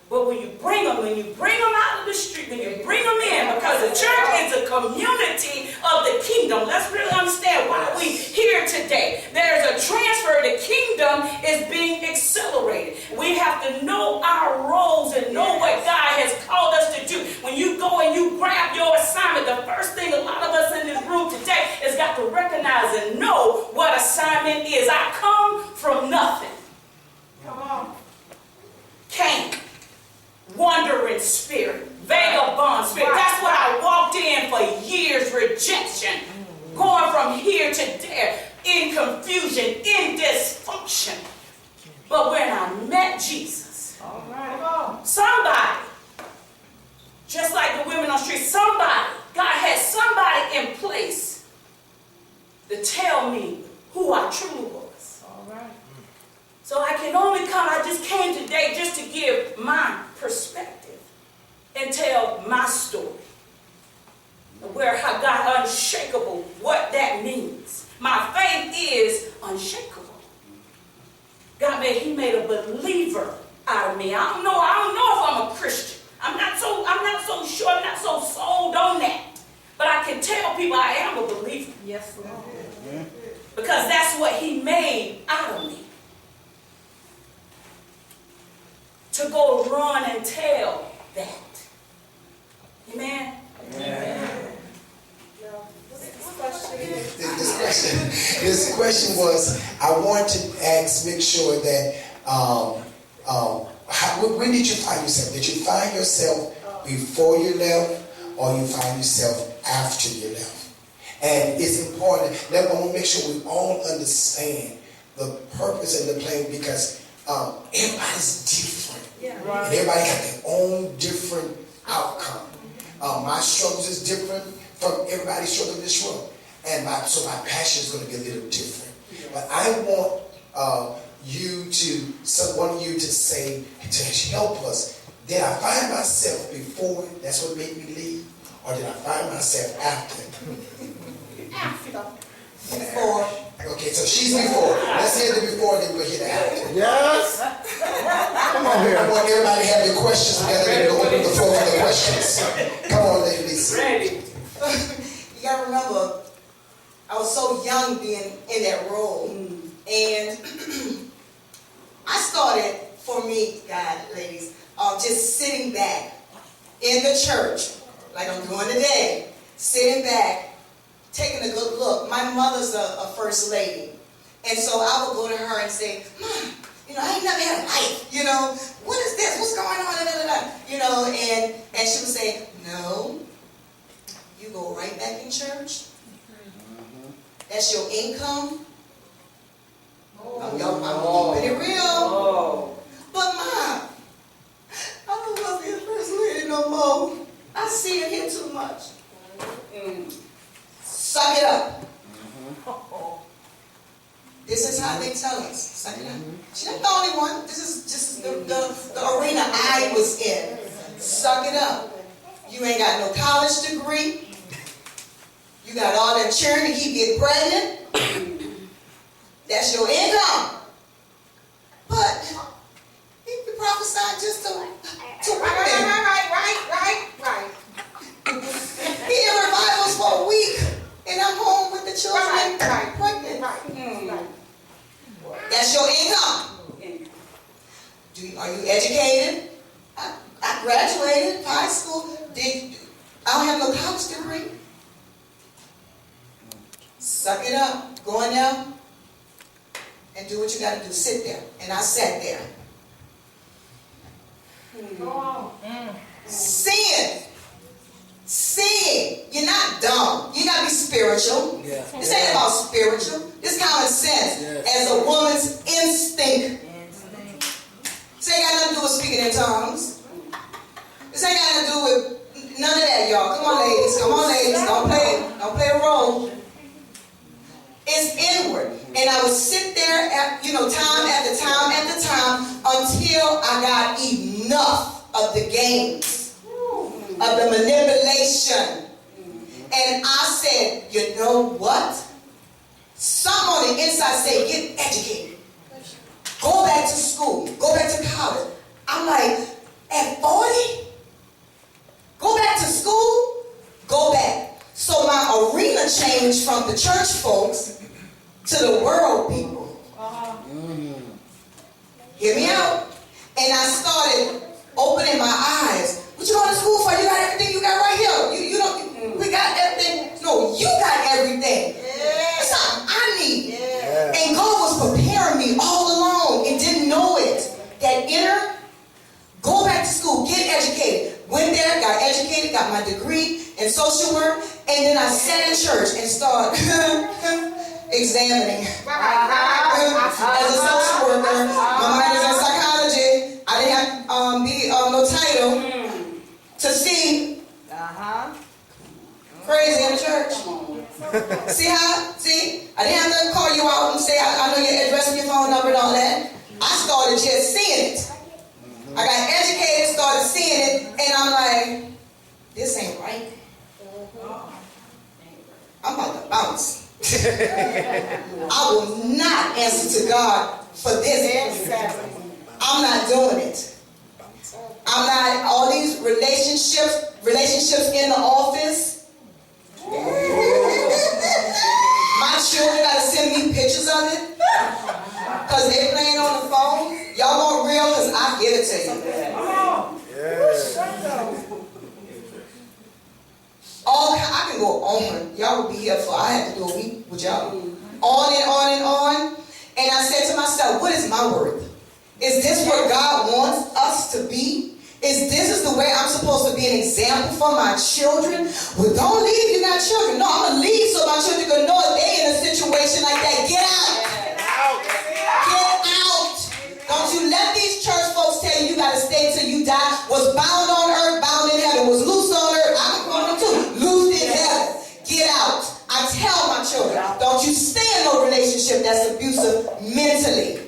But when you bring them out of the street, when you bring them in, because the church is a community of the kingdom. Let's really understand why we're here today. There's a transfer. The kingdom is being accelerated. We have to know our roles and know what God has called us to do. When you go and you grab your assignment, the first thing a lot of us in this room today is got to recognize and know what assignment is. I come from nothing. Come on. Cain. Wandering spirit, vagabond spirit. That's what I walked in for years, rejection. Going from here to there, in confusion, in dysfunction. But when I met Jesus, All right. somebody, just like the women on the street, somebody, God had somebody in place to tell me who I truly was. All right. So I can only come, I just came today just to give my perspective and tell my story. Where I got unshakable, what that means. My faith is unshakable. God he made a believer out of me. I don't know if I'm a Christian. I'm not so sure, I'm not so sold on that. But I can tell people I am a believer. Yes, Lord. Because that's what he made out of me. To go run and tell that. Amen? Now, This question was, I want to make sure that, when did you find yourself? Did you find yourself before you left, or you find yourself after you left? And it's important, I want to make sure we all understand the purpose and the plan, because everybody's different. Yeah. And everybody got their own different outcome. My struggles is different from everybody's struggle in this room. And so my passion is going to be a little different. But I want one of you to say, to help us, did I find myself before, that's what made me leave? Or did I find myself after? Before. Okay, so she's before. Let's hear the before, then we'll hear the after. Yes? Come on here. I want everybody to have your questions together and go open the floor for the questions. Come on, Lady Lisa. Ready. You gotta remember, I was so young being in that role. And I started, for me, God, ladies, just sitting back in the church, like I'm doing today, sitting back, taking a good look. My mother's a first lady. And so I would go to her and say, Mom, I ain't never had a life. What is this? What's going on? And she would say, no, you go right back in church. That's your income. I'm keeping it real. Oh. But Mom, I don't want to be a first lady no more. I see it here too much. Suck it up. This is how they tell us. Suck it up. She's not the only one. This is just the arena I was in. Suck it up. You ain't got no college degree. You got all that churn to keep getting pregnant. That's your income. But you prophesied just to women. Right. He did revivals for a week, and I'm home with the children pregnant. That's your income. Are you educated? I graduated high school. I don't have have no college degree. Suck it up. Go in there and do what you got to do. Sit there. And I sat there. Go on. Sin. Sin. You're not dumb. You got to be spiritual. Yeah. This ain't about spiritual. This common sense. As a woman's instinct. This ain't got nothing to do with speaking in tongues. This ain't got nothing to do with none of that, y'all. Come on, ladies. Come on, ladies. Don't play a role. It's inward. And I would sit there at, time after time after time until I got enough of the games, of the manipulation. And I said, you know what? Some on the inside say, get educated. Go back to school. Go back to college. I'm like, at 40? Go back to school? Go back. So my arena changed from the church folks to the world people. Hear me out. And I started opening my eyes. What you going to school for? You got everything you got right here. We got everything. No, you got everything. It's something I need. And God was preparing me all along and didn't know it. That inner, go back to school, get educated. Went there, got educated, got my degree in social work, and then I sat in church and started examining. As a social worker, my mind is in psychology. I didn't have no title to see crazy in the church. See? I didn't have to call you out and say, I know your address and your phone number and all that. I started just seeing it. I got educated, started seeing it, and I'm like, this ain't right. I'm about to bounce. I will not answer to God for this. I'm not doing it. I'm not, all these relationships in the office. My children got to send me pictures of it because they playing on the phone. Y'all want real because I give it to you. I can go on. Y'all will be here for, I had to do a week with y'all. On and on and on. And I said to myself, what is my worth? Is this where God wants us to be? Is the way I'm supposed to be an example for my children? Well, don't leave, you got children. No, I'm going to leave so my children can know if they're in a situation like that. Get out. Get out. Don't you let these church folks tell you got to stay till you die. Was bound on earth, bound in heaven. Was loose on earth, I can call them too. Loose in heaven. Get out. I tell my children, don't you stay in no relationship that's abusive mentally.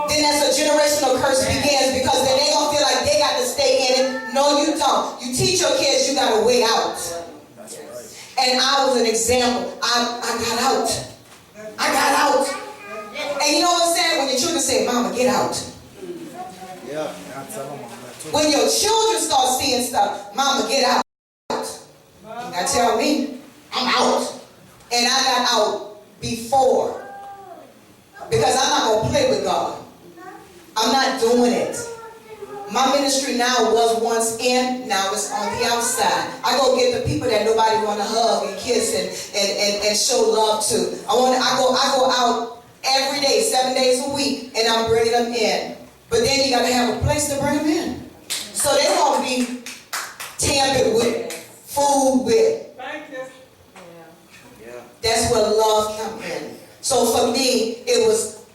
Then that's a generational curse begins because then they gonna feel like they got to stay in it. No, you don't. You teach your kids you got to way out. And I was an example. I got out. I got out. And you know what I'm saying? When your children say, Mama, get out. Yeah, I tell them on that too. When your children start seeing stuff, Mama, get out. You gotta tell me, I'm out. And I got out before. Because I'm not going to play with God. I'm not doing it. My ministry now was once in, now it's on the outside. I go get the people that nobody want to hug and kiss and show love to. I go out every day, 7 days a week, and I'm bringing them in. But then you got to have a place to bring them in. So they won't be tampered with, fooled with. Thank you. That's where love comes in. So for me, it was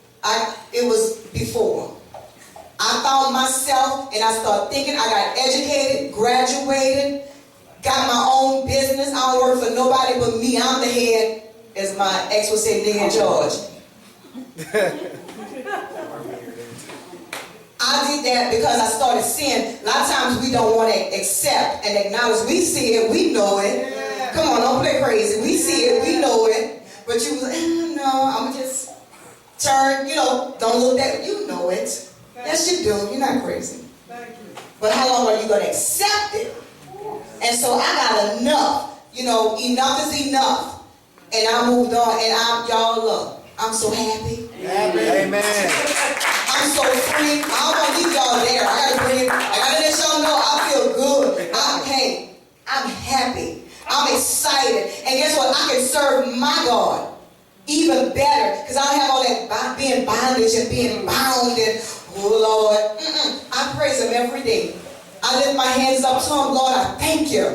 before. I found myself and I started thinking. I got educated, graduated, got my own business. I don't work for nobody but me. I'm the head, as my ex would say, nigga in charge. I did that because I started seeing, a lot of times we don't want to accept and acknowledge. We see it, we know it. Come on, don't play crazy. We see it, we know it. But you was like, no, I'm going to just turn, don't look that, you know it. Yes, you do. You're not crazy. But how long are you going to accept it? And so I got enough. Enough is enough. And I moved on. And y'all look, I'm so happy. Amen. I'm I'm so free. I don't want to leave y'all there. I gotta bring it. I gotta let y'all know I feel good. I'm happy. I'm excited. And guess what? I can serve my God even better because I don't have all that being bondage and being bound and oh Lord. I praise Him every day. I lift my hands up to Him. Lord, I thank you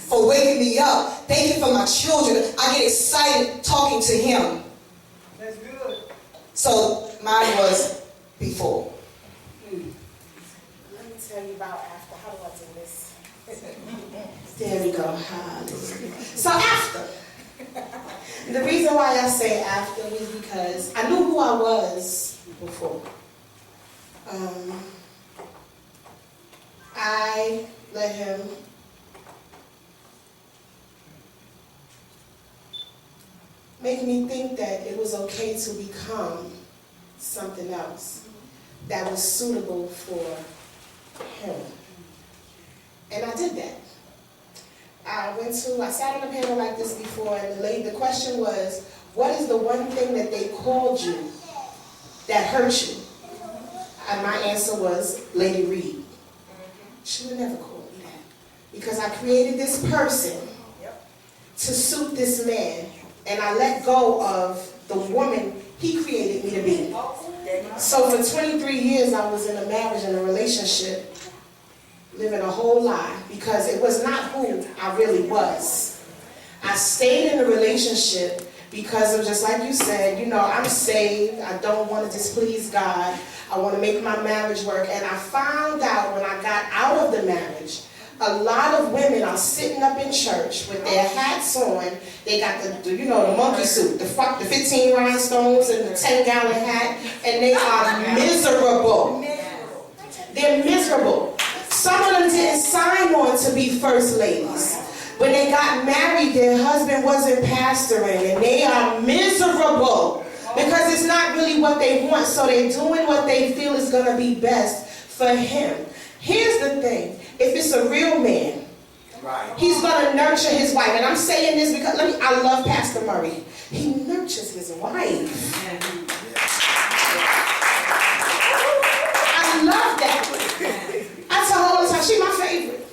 for waking me up. Thank you for my children. I get excited talking to Him. That's good. So mine was before. Let me tell you about after. How do I do this? There we go. Hallelujah. So after. The reason why I say after is because I knew who I was before. I let Him make me think that it was okay to become something else that was suitable for Him. And I did that. I sat on a panel like this before, and the question was, what is the one thing that they called you that hurt you? And my answer was Lady Reed. She would never call me that. Because I created this person to suit this man, and I let go of the woman He created me to be. So for 23 years I was in a marriage and a relationship, living a whole lie, because it was not who I really was. I stayed in the relationship because of, just like you said, you know, I'm saved, I don't want to displease God, I want to make my marriage work. And I found out when I got out of the marriage, a lot of women are sitting up in church with their hats on. They got the monkey suit, the 15 rhinestones and the 10-gallon hat, and they are miserable. They're miserable. Some of them didn't sign on to be first ladies. When they got married, their husband wasn't pastoring, and they are miserable because it's not really what they want, so they're doing what they feel is going to be best for him. Here's the thing. If it's a real man, he's going to nurture his wife. And I'm saying this because I love Pastor Murray. He nurtures his wife. I love that. I tell her all the time, she's my favorite.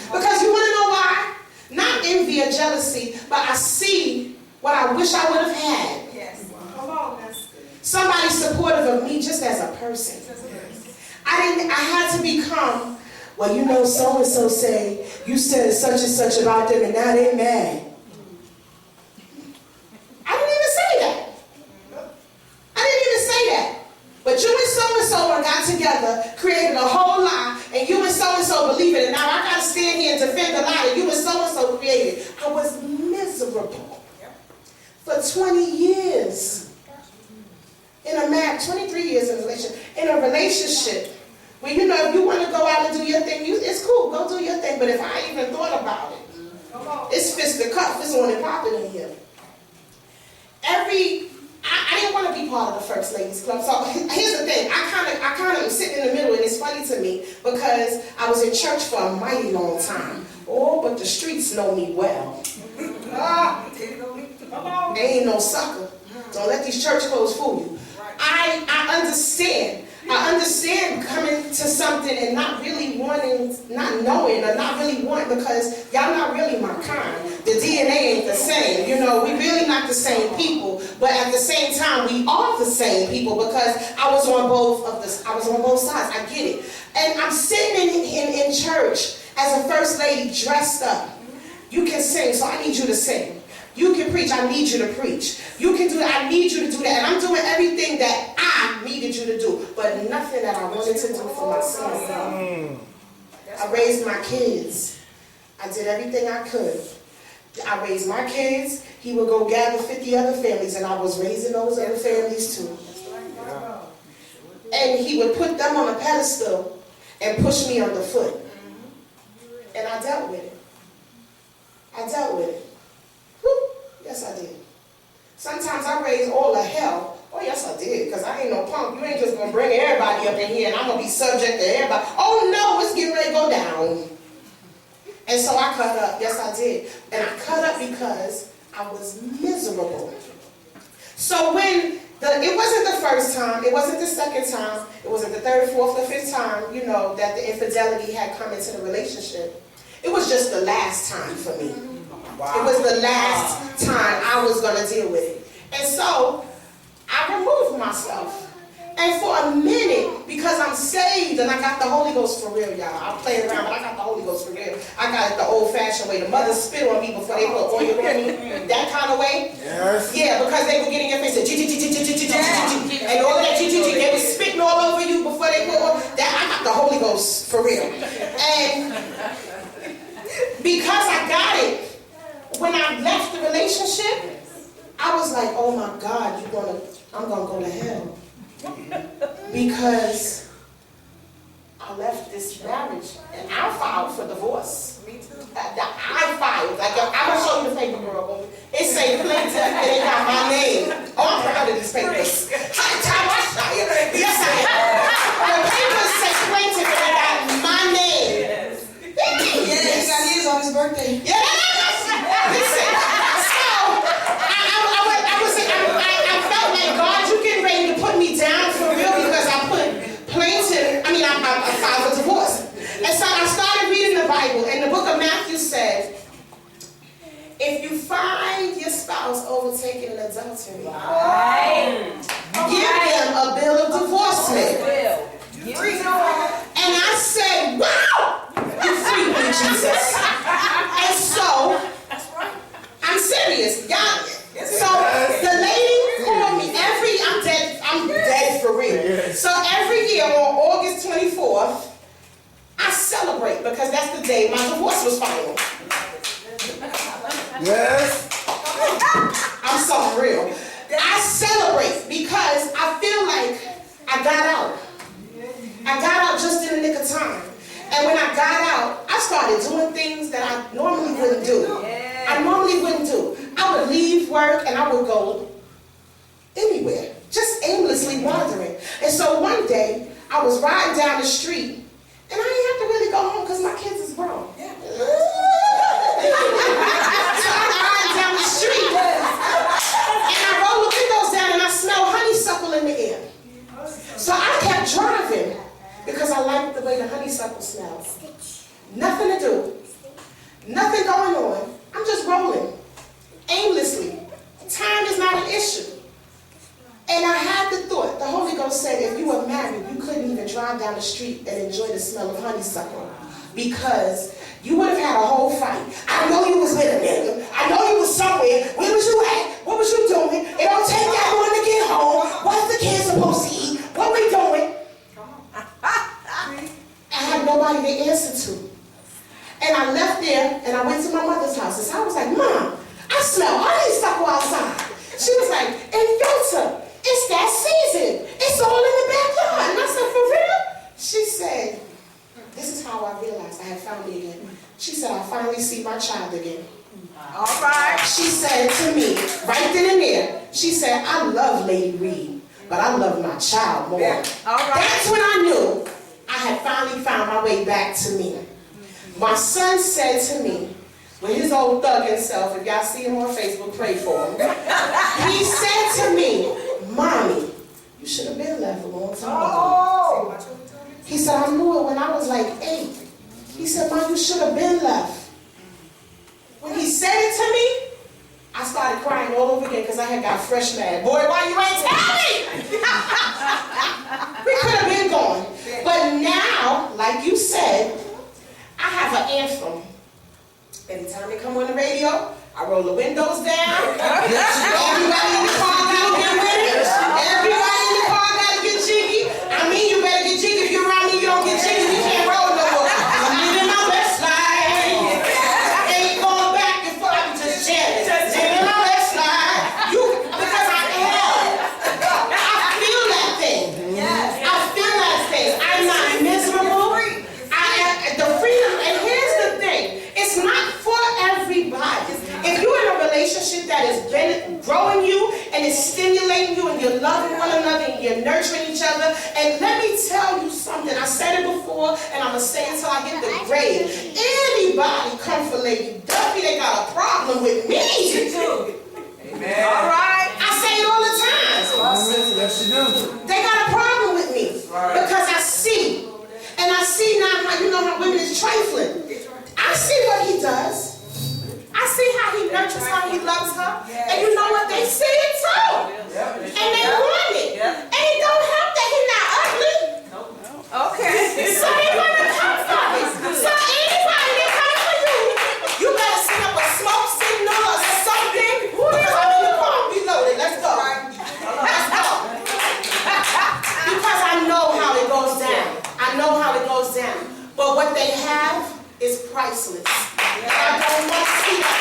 Because you want to know why? Not envy or jealousy, but I see what I wish I would have had. Yes. Come on, that's good. Somebody supportive of me just as a person. I had to become, well, you know, so-and-so say, you said such and such about them and now they mad. I didn't even say that. But you and so-and-so got together, created a whole lie, and you and so-and-so believe it, and now I got to stand here and defend the lie that you and so-and-so created. I was miserable for 20 years. 23 years in a relationship. Well, you know, if you want to go out and do your thing, it's cool, go do your thing. But if I even thought about it, it's fist to cuff, it's on and popping in here. I didn't want to be part of the First Ladies Club. So here's the thing, I kind of am sitting in the middle, and it's funny to me because I was in church for a mighty long time. Oh, but the streets know me well. They ain't no sucker. Don't let these church clothes fool you. I understand coming to something and not really wanting, not knowing or not really wanting, because y'all not really my kind. The DNA ain't the same. You know, we really not the same people, but at the same time we are the same people because I was on both sides. I get it. And I'm sitting in church as a first lady dressed up. You can sing, so I need you to sing. You can preach, I need you to preach. You can do that, I need you to do that. And I'm doing everything that I needed you to do, but nothing that I wanted to do for myself. I raised my kids. I did everything I could. I raised my kids. He would go gather 50 other families, and I was raising those other families too. And he would put them on a pedestal and push me underfoot. And I dealt with it. Yes, I did. Sometimes I raised all the hell. Oh, yes, I did, because I ain't no punk. You ain't just going to bring everybody up in here and I'm going to be subject to everybody. Oh, no, it's getting ready to go down. And so I cut up. Yes, I did. And I cut up because I was miserable. So when It wasn't the first time, it wasn't the second time, it wasn't the third, fourth, or fifth time, you know, that the infidelity had come into the relationship. It was just the last time for me. Wow. It was the last time I was going to deal with it. And so, I removed myself. And for a minute, because I'm saved and I got the Holy Ghost for real, y'all. I'm playing around, but I got the Holy Ghost for real. I got it the old-fashioned way. The mothers spit on me before they put oil on me. That kind of way. Yes. Yeah, because they would get in your face and all of that, they were spitting all over you before they put oil. That I got the Holy Ghost for real. And because I got it, when I left the relationship, I was like, oh my God, I'm gonna go to hell. Because I left this marriage and I filed for divorce. Me too. I filed. Like, I'm going to show you the paper, girl. It say plaintiff and it got my name. Oh, I'm proud of these papers. Yes, I am. The papers say plaintiff and it got my name. Yes. He got his on his birthday. Yes. Listen. I felt like, God, you getting ready to put me down for real because I filed for divorce. And so I started reading the Bible, and the book of Matthew said, if you find your spouse overtaken in adultery, give them a bill of divorcement. And I said, wow, you free me, Jesus. And so, I'm serious. God. So the lady called me I'm dead for real. So every year on August 24th, I celebrate because that's the day my divorce was final. Yes. I'm so real. I celebrate because I feel like I got out. I got out just in the nick of time. And when I got out, I started doing things that I normally wouldn't do. I would leave work and I would go anywhere, just aimlessly wandering. And so one day, I was riding down the street, and I didn't have to really go home because my kids is grown. Yeah. So I'm riding down the street, and I roll the windows down, and I smell honeysuckle in the air. So I kept driving because I liked the way the honeysuckle smells. Nothing to do, nothing going on. I'm just rolling aimlessly. Time is not an issue. And I had the thought, the Holy Ghost said, if you were married, you couldn't even drive down the street and enjoy the smell of honeysuckle because you would have had a whole fight. I know you was with a nigga. I know you was somewhere. Where was you at? What was you doing? It don't take that long to get home. What's the kid supposed to eat? What we doing? I had nobody to answer to. And I left there and I went to my mother's house. And I was like, Mom, I smell honeysuckle outside. She was like, and Nyota, it's that season. It's all in the backyard. And I said, for real? She said, this is how I realized I had found me again. She said, I finally see my child again. All right. She said to me, right then and there, she said, I love Lady Reed, but I love my child more. Yeah. All right. That's when I knew I had finally found my way back to me. My son said to me, with his old thugging self, if y'all see him on Facebook, pray for him. He said to me, Mommy, you should have been left a long time ago. He said, I knew it when I was like 8. He said, Mom, you should have been left. When he said it to me, I started crying all over again because I had got fresh mad. Boy, why you ain't tell me? We could have been gone. But now, like you said, I have an anthem. Anytime they come on the radio, I roll the windows down. Everybody in the car gotta get with it. Everybody in the car gotta get jiggy. I mean, you better get jiggy. If you're around me, you don't get jiggy, you can't roll no more. I'm living my best life. Ain't going back and forth. I'm just jamming. Living my best life. Because I feel that thing. I feel that thing. I'm not miserable. The freedom, and here's the thing. It's not for everybody. If you're in a relationship that is growing you and is stimulating you and you're loving one another and you're nurturing each other, and let me tell you something. I said it before and I'm going to say it until I hit the grave. Anybody come for Lady Duffy, they got a problem with me. Me too. Amen. All right. I say it all the time. priceless. And I don't want to see that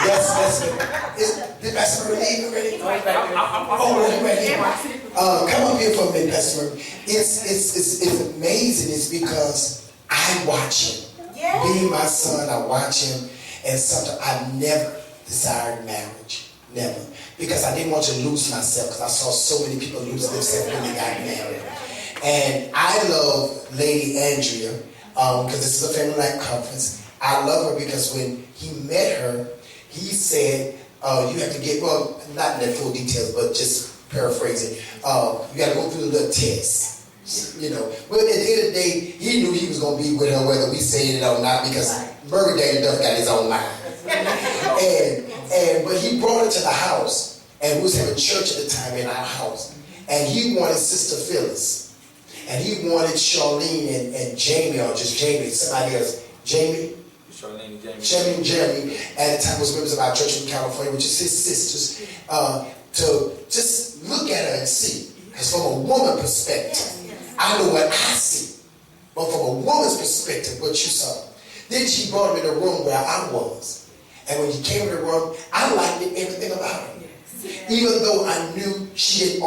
That's it. Did Pastor Murray leave already? Oh, you right here. Come up here for a minute, Pastor Murray. It's amazing. It's because I watch him. Being my son, I watch him, and sometimes I never desired marriage. Never. Because I didn't want to lose myself, because I saw so many people lose themselves when they got married. And I love Lady Andrea, because this is a family life conference. I love her because when he met her, he said, you have to get, well, not in the full details, but just paraphrasing, you got to go through a little test. You know, but at the end of the day, he knew he was going to be with her whether we said it or not, because Murray Daddy Duff got his own mind. But he brought her to the house, and we was having church at the time in our house, and he wanted Sister Phyllis, and he wanted Charlene and Jamie, or just Jamie, somebody else. Jamie? Charlene and Jamie, at the time was members of our church in California, which is his sisters, to just look at her and see. Because from a woman perspective, I know what I see. But from a woman's perspective, what you saw. Then she brought him in the room where I was. And when he came in the room, I liked everything about her. Even though I knew the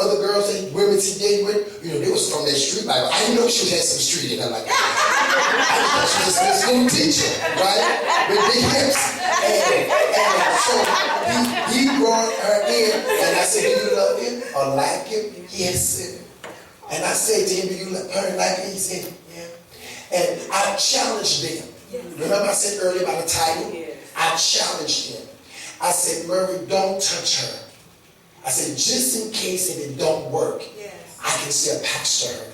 other girls, the women she dated with, you know, they was from that street life. I didn't know she had some street in her like that. I thought she was just a little teacher, right? With big hips. And so he brought her in, and I said, do you love him or like him? Yes, sir. And I said to him, do you love her and like him? He said, yeah. And I challenged them. Remember I said earlier about the title? I challenged them. I said, Murray, don't touch her. I said, just in case if it don't work, I can still pastor her.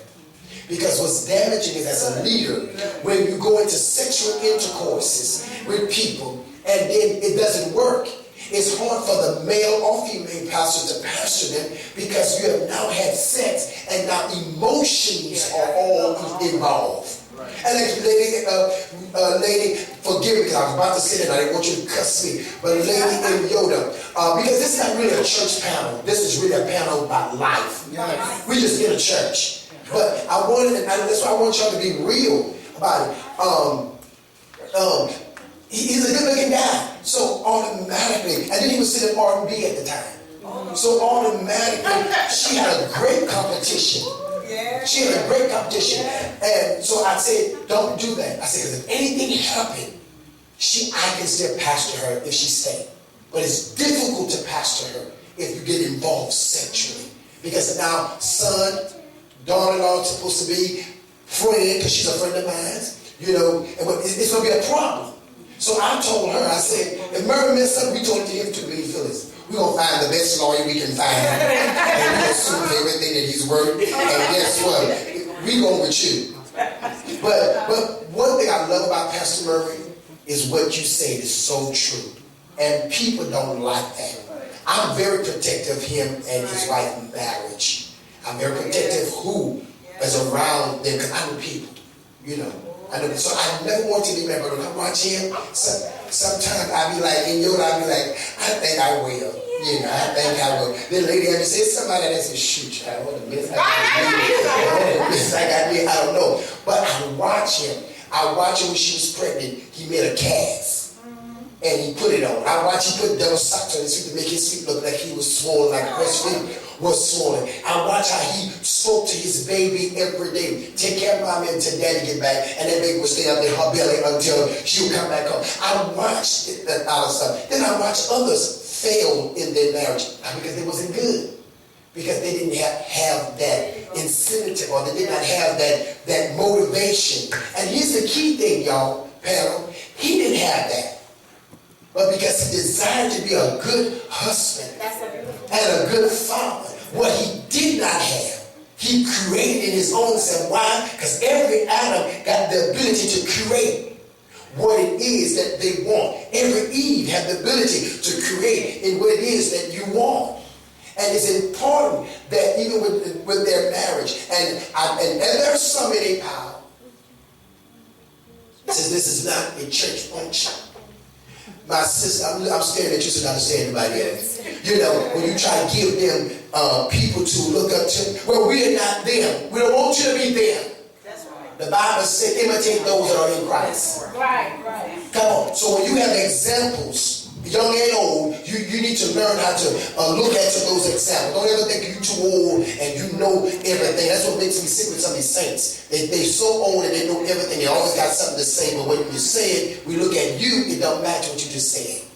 Because what's damaging is as a leader, when you go into sexual intercourses with people and then it doesn't work, it's hard for the male or female pastor to pastor them because you have now had sex and now emotions are all involved. And lady, forgive me because I was about to say that. I didn't want you to cuss me. But Lady Nyota, because this is not really a church panel. This is really a panel about life. We just in a church. But that's why I want y'all to be real about it. He's a good-looking guy. So automatically, and then he was singing R&B at the time. So automatically, she had a great competition. She had a great competition. And so I said, don't do that. I said, because if anything happened, I can still pastor her if she stayed. But it's difficult to pastor her if you get involved sexually. Because now son, daughter-in-law is supposed to be friend, because she's a friend of mine, you know, and it's going to be a problem. So I told her, I said, if Murray messed up, we told it to him to believe Phyllis. We're going to find the best lawyer we can find. And we're going to sue everything that he's worth. And guess what? We're going with you. But one thing I love about Pastor Murray is what you said is so true. And people don't like that. I'm very protective of him and his wife's marriage. I'm very protective of who is around them because I know people, you know. So I never want to be mad, but when I watch him, sometimes I be like, in Nyota, I be like, I think I will. You know, I think I will. Then lady ever said somebody that said, shoot, I want to miss like I did. I don't know. But I watch him. I watch him when she was pregnant. He made a cast. And he put it on. I watch him put double socks on his feet to make his feet look like he was swollen, like breastfeeding was swollen. I watch how he spoke to his baby every day. Take care of mommy until daddy get back. And that baby would stay up in her belly until she would come back home. I watched that other stuff. Then I watched others fail in their marriage. Not because they wasn't good. Because they didn't have that incentive or they did not have that motivation. And here's the key thing, y'all, panel. He didn't have that. But because he desired to be a good husband and a good father, what he did not have, he created in his own self. Why? Because every Adam got the ability to create what it is that they want. Every Eve had the ability to create in what it is that you want. And it's important that even with their marriage, and there's some in a power. Since this is not a church function, My sister, I'm staring at you so not to say anybody else. You know, when you try to give them people to look up to, well, we're not them. We don't want you to be them. That's right. The Bible said, imitate those that are in Christ. Right. Come on. So when you have examples, young and old, you need to learn how to look at those examples. Don't ever think you're too old and you know everything. That's what makes me sick with some of these saints. They're so old and they know everything. They always got something to say. But when you say it, we look at you, it don't match what you just said.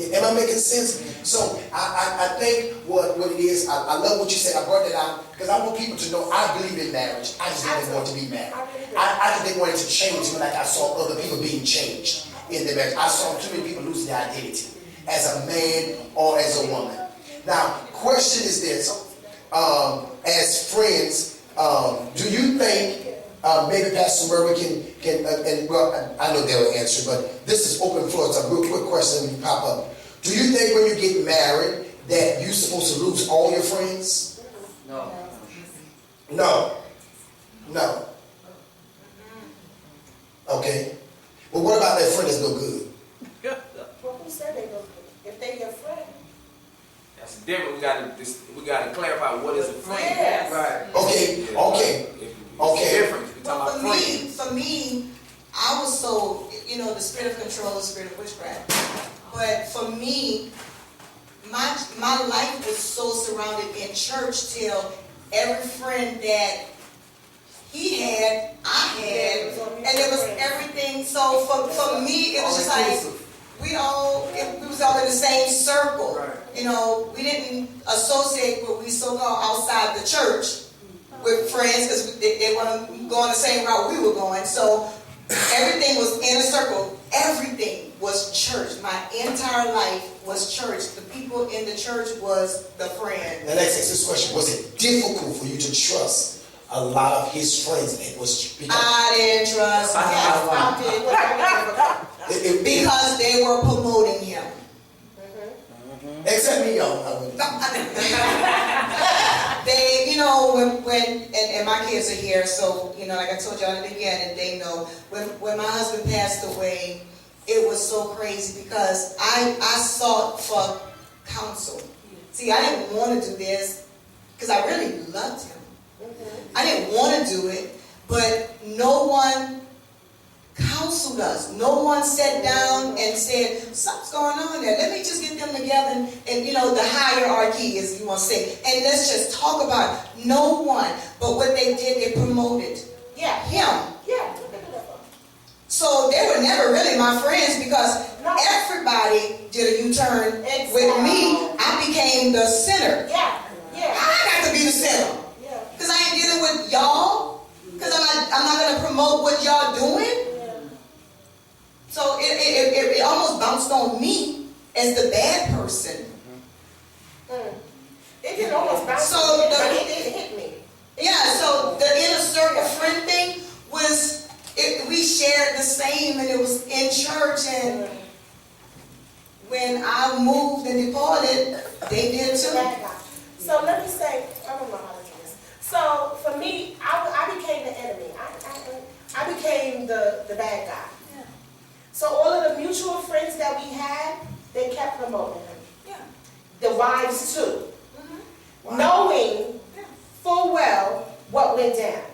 Am I making sense? So I think what it is, I love what you said. I brought that out because I want people to know I believe in marriage. I just didn't want to be married. I just didn't want it to change when like I saw other people being changed in their marriage. I saw too many people losing their identity as a man or as a woman. Now, question is this: as friends, do you think maybe Pastor Murray can and well, I know they'll answer, but this is open floor. It's a real quick question when you pop up. Do you think when you get married that you're supposed to lose all your friends? No. No. Okay. Well, what about that friend that's no good? Well, who said they go good? If they your friend. That's different. We gotta clarify what is a friend. Yes. Right. Okay. It's different. We're Well, talking about friends. for me, I was so, the spirit of control, the spirit of witchcraft. But for me, my life was so surrounded in church till every friend that he had, I had, and it was everything. So for me, it was just like we was all in the same circle. Right. We didn't associate what we so-called outside the church with friends because they want to go on the same route we were going. So everything was in a circle. Everything was church. My entire life was church. The people in the church was the friend. Now let's ask this question. Was it difficult for you to trust a lot of his friends? It was because I didn't trust him. Because they were promoting him. Except me, y'all. They, when my kids are here, so, like I told y'all in the beginning, they know, when my husband passed away, it was so crazy because I sought for counsel. See, I didn't want to do this because I really loved him. I didn't want to do it, but no one counseled us. No one sat down and said, something's going on there. Let me just get them together and the hierarchy, as you want to say, and let's just talk about it. No one. But what they did, they promoted him. Yeah. So they were never really my friends because everybody did a U-turn with me. I became the center. Yeah. I got to be the center. Because I ain't dealing with y'all. Because I'm not going to promote what y'all doing. So it almost bounced on me as the bad person. It didn't almost bounce on me, but it didn't hit me. Yeah, so the inner circle friend thing was, we shared the same, and it was in church, and when I moved and departed, they did too. So let me say, I don't know how to do this. So for me, I became the enemy. I became the bad guy. Yeah. So all of the mutual friends that we had, they kept promoting him. Yeah. The wives too. Mm-hmm. Knowing full well what went down.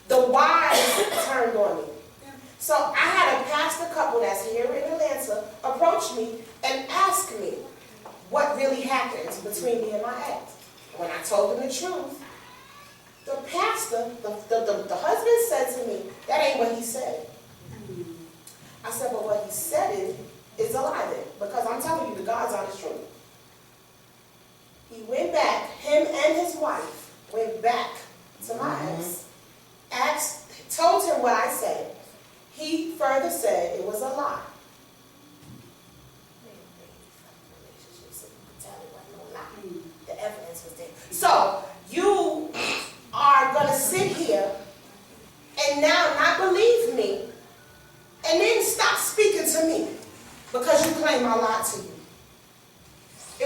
The wives turned on me. Yeah. So I had a pastor couple that's here in Atlanta approach me and ask me what really happened between me and my ex. When I told them the truth, the pastor, the husband said to me, that ain't what he said. I said, but what he said is a lie then, because I'm telling you the God's honest truth. He went back, him and his wife went back to my ex, told him what I said. He further said it was a lie. The evidence was there. So you are going to sit here and now not believe me and then stop speaking to me because you claim I lied to you.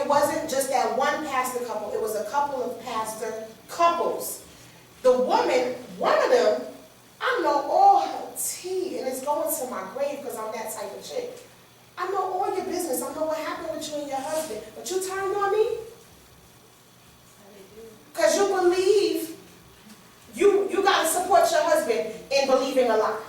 It wasn't just that one pastor couple. It was a couple of pastor couples. The woman, one of them, I know all her tea, and it's going to my grave because I'm that type of chick. I know all your business. I know what happened with you and your husband. But you turned on me? Because you believe, you got to support your husband in believing a lie.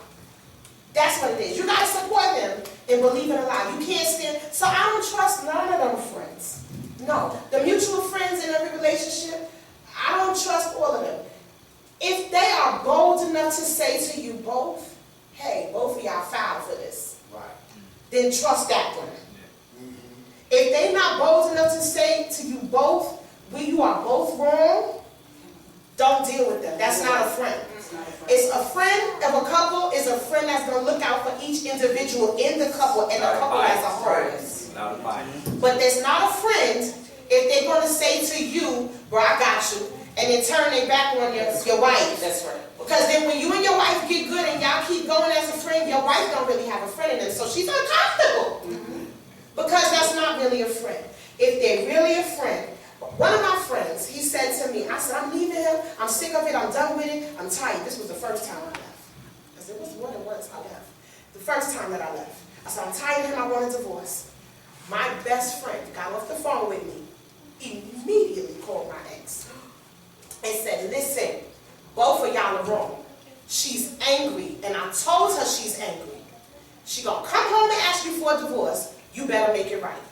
That's what it is. You got to support him in believing a lie. You can't stand. So I don't trust none of them friends. No. The mutual friends in every relationship, I don't trust all of them. If they are bold enough to say to you both, hey, both of y'all foul for this, Right. then trust that one. If they're not bold enough to say to you both, you are both wrong, don't deal with them. That's not a friend. It's a friend of a couple is a friend that's going to look out for each individual in the couple and the couple as a whole. But there's not a friend if they're going to say to you, bro, I got you, and then turn their back on your wife. That's right. Because then when you and your wife get good and y'all keep going as a friend, your wife don't really have a friend in them. So she's uncomfortable. Because that's not really a friend. If they're really a friend, one of my friends, he said to me, I said, I'm leaving him. I'm sick of it. I'm done with it. I'm tired. This was the first time I left. Because it was more than once I left. The first time that I left. I said, I'm tired of him. I want a divorce. My best friend got off the phone with me, immediately called my ex, and said, listen, both of y'all are wrong. She's angry, and I told her she's angry. She gonna come home and ask you for a divorce. You better make it right.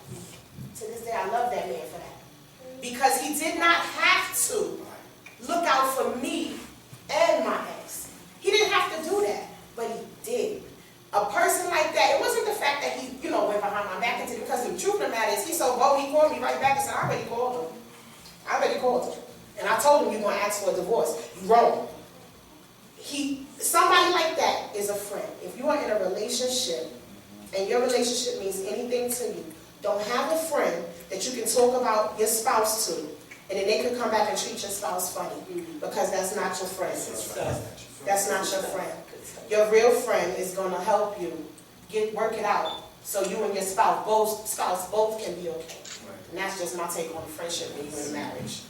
To this day, I love that man for that. Because he did not have to look out for me and my ex. He didn't have to do that, but he did. A person like that, it wasn't the fact that he, went behind my back into it, because the truth of the matter is, he's so bold, he called me right back and said, I already called him. And I told him, you're going to ask for a divorce. You're wrong. Somebody like that is a friend. If you are in a relationship, and your relationship means anything to you, don't have a friend that you can talk about your spouse to, and then they could come back and treat your spouse funny, because that's not your friend. That's not your friend. Your real friend is going to help you work it out, so you and your spouse both can be okay. And that's just my take on friendship when you're in marriage.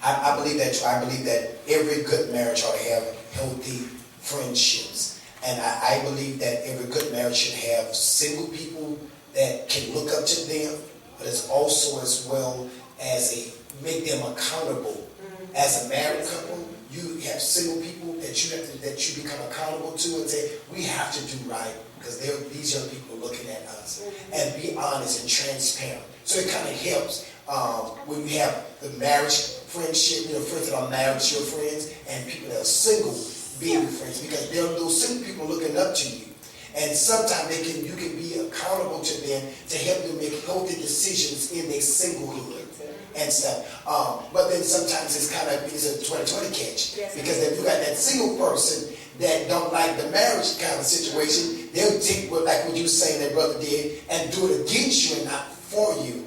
I believe that every good marriage ought to have healthy friendships. And I believe that every good marriage should have single people that can look up to them, but it's also as well as make them accountable. As a married couple, you have single people that you become accountable to and say, we have to do right, because these young people are looking at us, and be honest and transparent. So it kind of helps when you have the marriage friendship, friends that are married to your friends, and people that are single being friends, because there are those single people looking up to you. And sometimes you can be accountable to them to help them make healthy decisions in their singlehood and stuff. But then sometimes it's a 20/20 catch. Because if you got that single person that don't like the marriage kind of situation, they'll take like what you saying that brother did and do it against you and not for you.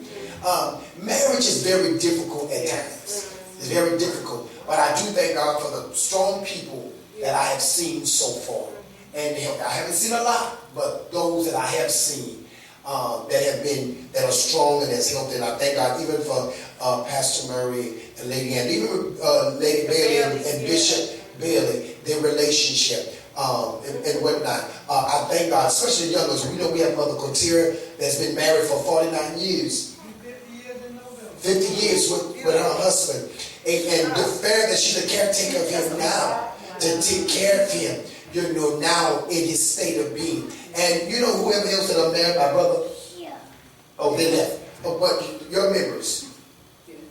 Marriage is very difficult at times. It's very difficult. But I do thank God for the strong people that I have seen so far. And I haven't seen a lot, but those that I have seen that are strong and that's helped. And I thank God even for Pastor Murray and Lady Ann, even Lady Bailey and Bishop Bailey, their relationship and whatnot. I thank God, especially the youngers. We know we have Mother Kotira that's been married for 49 years. 50 years with her husband. And the fact that she's a caretaker of him now, to take care of him, now in his state of being. And whoever else that are married, my brother, they left. But your members,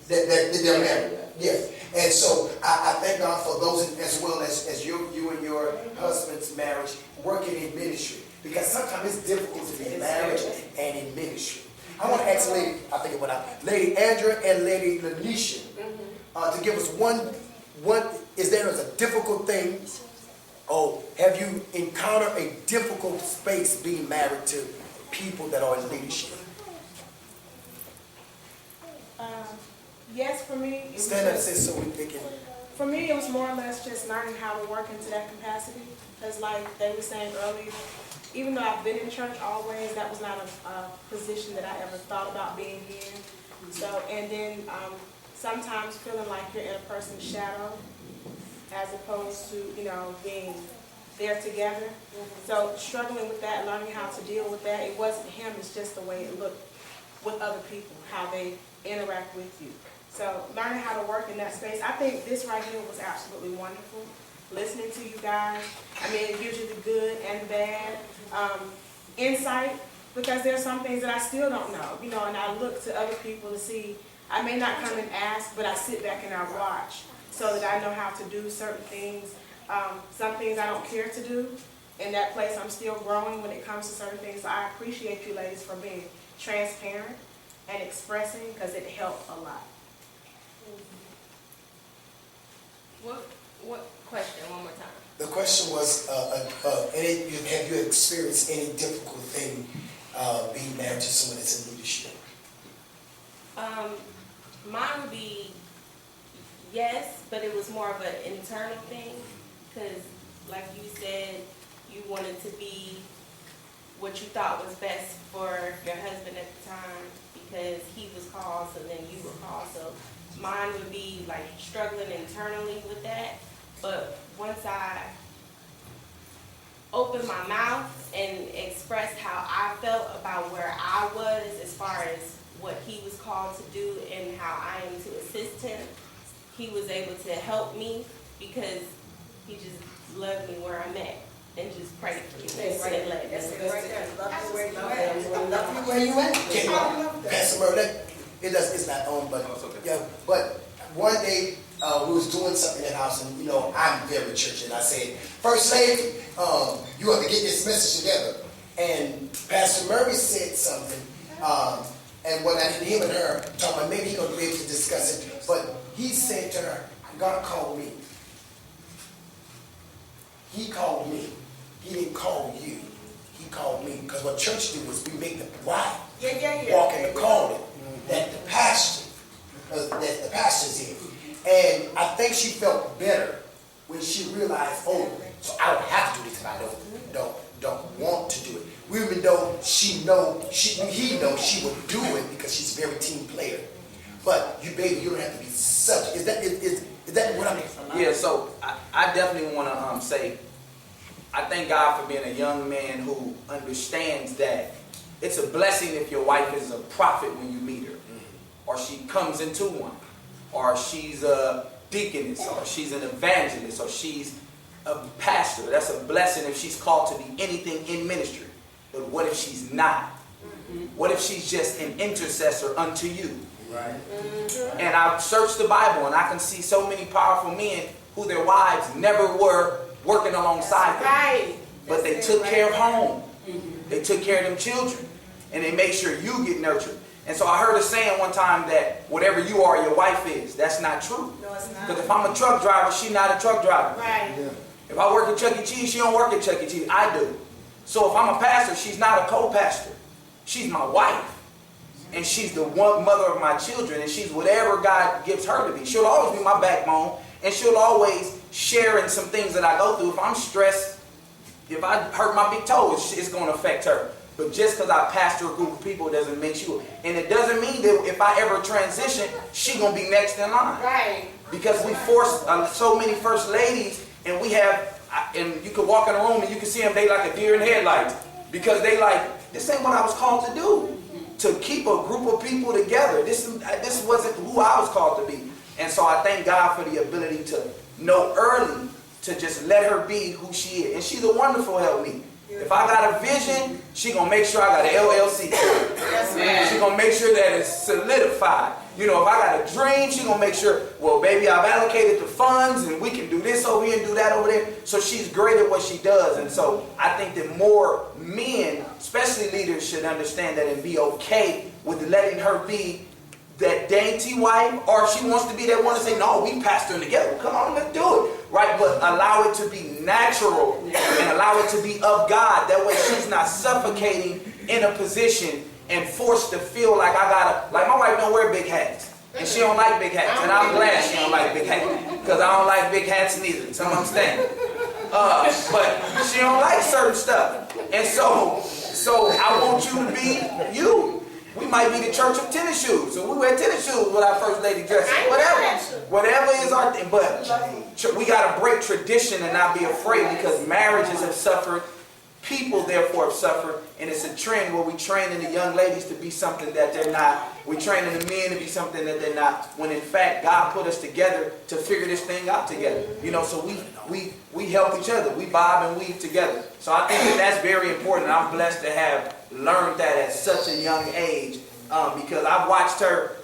they're married. Yeah. And so I thank God for those as well as you and your husband's marriage working in ministry. Because sometimes it's difficult to be married and in ministry. I want to ask Lady Andrea and Lady Lanisha to give us is there a difficult thing? Oh, have you encountered a difficult space being married to people that are in leadership? Yes, for me. Stand up, sis, so we can. For me, it was more or less just learning how to work into that capacity. Because like they were saying earlier, even though I've been in church always, that was not a position that I ever thought about being in. So, and then sometimes feeling like you're in a person's shadow, as opposed to, being they're together. So struggling with that, learning how to deal with that, it wasn't him, it's just the way it looked with other people, how they interact with you. So learning how to work in that space, I think this right here was absolutely wonderful. Listening to you guys, I mean, it gives you the good and the bad insight, because there's some things that I still don't know, you know, and I look to other people to see. I may not come and ask, but I sit back and I watch so that I know how to do certain things. Some things I don't care to do. In that place, I'm still growing when it comes to certain things. So I appreciate you ladies for being transparent and expressing, because it helped a lot. What question? One more time. The question was, have you experienced any difficult thing being married to someone that's in leadership? Mine would be yes, but it was more of an internal thing, because like you said, you wanted to be what you thought was best for your husband at the time, because he was called, so then you were called. So mine would be like struggling internally with that. But once I opened my mouth and expressed how I felt about where I was as far as what he was called to do and how I am to assist him, he was able to help me, because he just loved me where I'm at and just prayed for me. That's And it. let me That's it know. right there. Love you where you at. Love you where you at. Pastor Murray, it's not on, but Oh, it's okay. yeah. But one day we was doing something in the house, and you know I'm very churchy, and I said, First Lady, you have to get this message together. And Pastor Murray said something, and when I didn't hear her talking about maybe he's gonna be able to discuss it, but he said to her, God called me. He called me. He didn't call you. He called me. Because what church do is we make the bride walk in the calling that the pastor's in. And I think she felt better when she realized, oh, so I don't have to do this if I don't want to do it. Even though he knows she would do it because she's a very team player. But you don't have to be subject. Is that what I mean? Yeah, so I definitely want to say, I thank God for being a young man who understands that it's a blessing if your wife is a prophet when you meet her, or she comes into one, or she's a deaconess, or she's an evangelist, or she's a pastor. That's a blessing if she's called to be anything in ministry. But what if she's not? What if she's just an intercessor unto you? Right. And I've searched the Bible, and I can see so many powerful men who their wives never were working alongside them. Right. But they took care of home. They took care of them children. And they made sure you get nurtured. And so I heard a saying one time that whatever you are, your wife is. That's not true. No, it's not. Because if I'm a truck driver, she's not a truck driver. Right. Yeah. If I work at Chuck E. Cheese, she don't work at Chuck E. Cheese. I do. So if I'm a pastor, she's not a co-pastor. She's my wife. And she's the one mother of my children. And she's whatever God gives her to be. She'll always be my backbone. And she'll always share in some things that I go through. If I'm stressed, if I hurt my big toe, it's going to affect her. But just because I pastor a group of people doesn't make you. And it doesn't mean that if I ever transition, she's going to be next in line. Right. Because we force so many first ladies, and we have, and you could walk in a room and you can see them, they like a deer in headlights. Because they like, this ain't what I was called to do. To keep a group of people together. This wasn't who I was called to be. And so I thank God for the ability to know early to just let her be who she is. And she's a wonderful helpmeet. If I got a vision, she gonna make sure I got an LLC. She gonna make sure that it's solidified. You know, if I got a dream, she gonna make sure, well, baby, I've allocated the funds and we can do this over here and do that over there. So she's great at what she does. And so I think that more men, especially leaders, should understand that and be okay with letting her be that dainty wife, or if she wants to be that one to say, no, we pastoring together. Come on, let's do it. Right? But allow it to be natural and allow it to be of God. That way she's not suffocating in a position and forced to feel like I gotta, like my wife don't wear big hats. And she don't like big hats. And I'm glad she don't like big hats. Because I don't like big hats neither. So I'm understanding. But she don't like certain stuff. And so I want you to be you. We might be the church of tennis shoes. So we wear tennis shoes with our first lady dress. Whatever is our, but we got to break tradition and not be afraid, because marriages have suffered. People, therefore, have suffered, and it's a trend where we training the young ladies to be something that they're not. We training the men to be something that they're not. When in fact, God put us together to figure this thing out together. You know, so we help each other. We bob and weave together. So I think that that's very important. I'm blessed to have learned that at such a young age, because I've watched her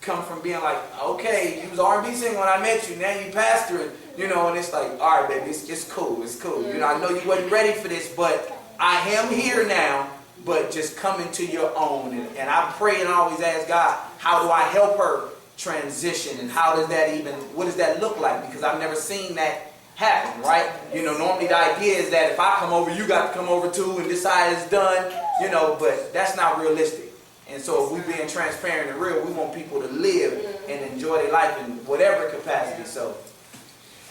come from being like, okay, you was R&B singer when I met you, now you pastoring. You know, and it's like, all right, baby, it's cool, it's cool. You know, I know you wasn't ready for this, but I am here now, but just come into your own. And I pray and always ask God, how do I help her transition? And how does that even, what does that look like? Because I've never seen that happen, right? You know, normally the idea is that if I come over, you got to come over too, and this side is done, you know, but that's not realistic. And so if we're being transparent and real, we want people to live and enjoy their life in whatever capacity. So.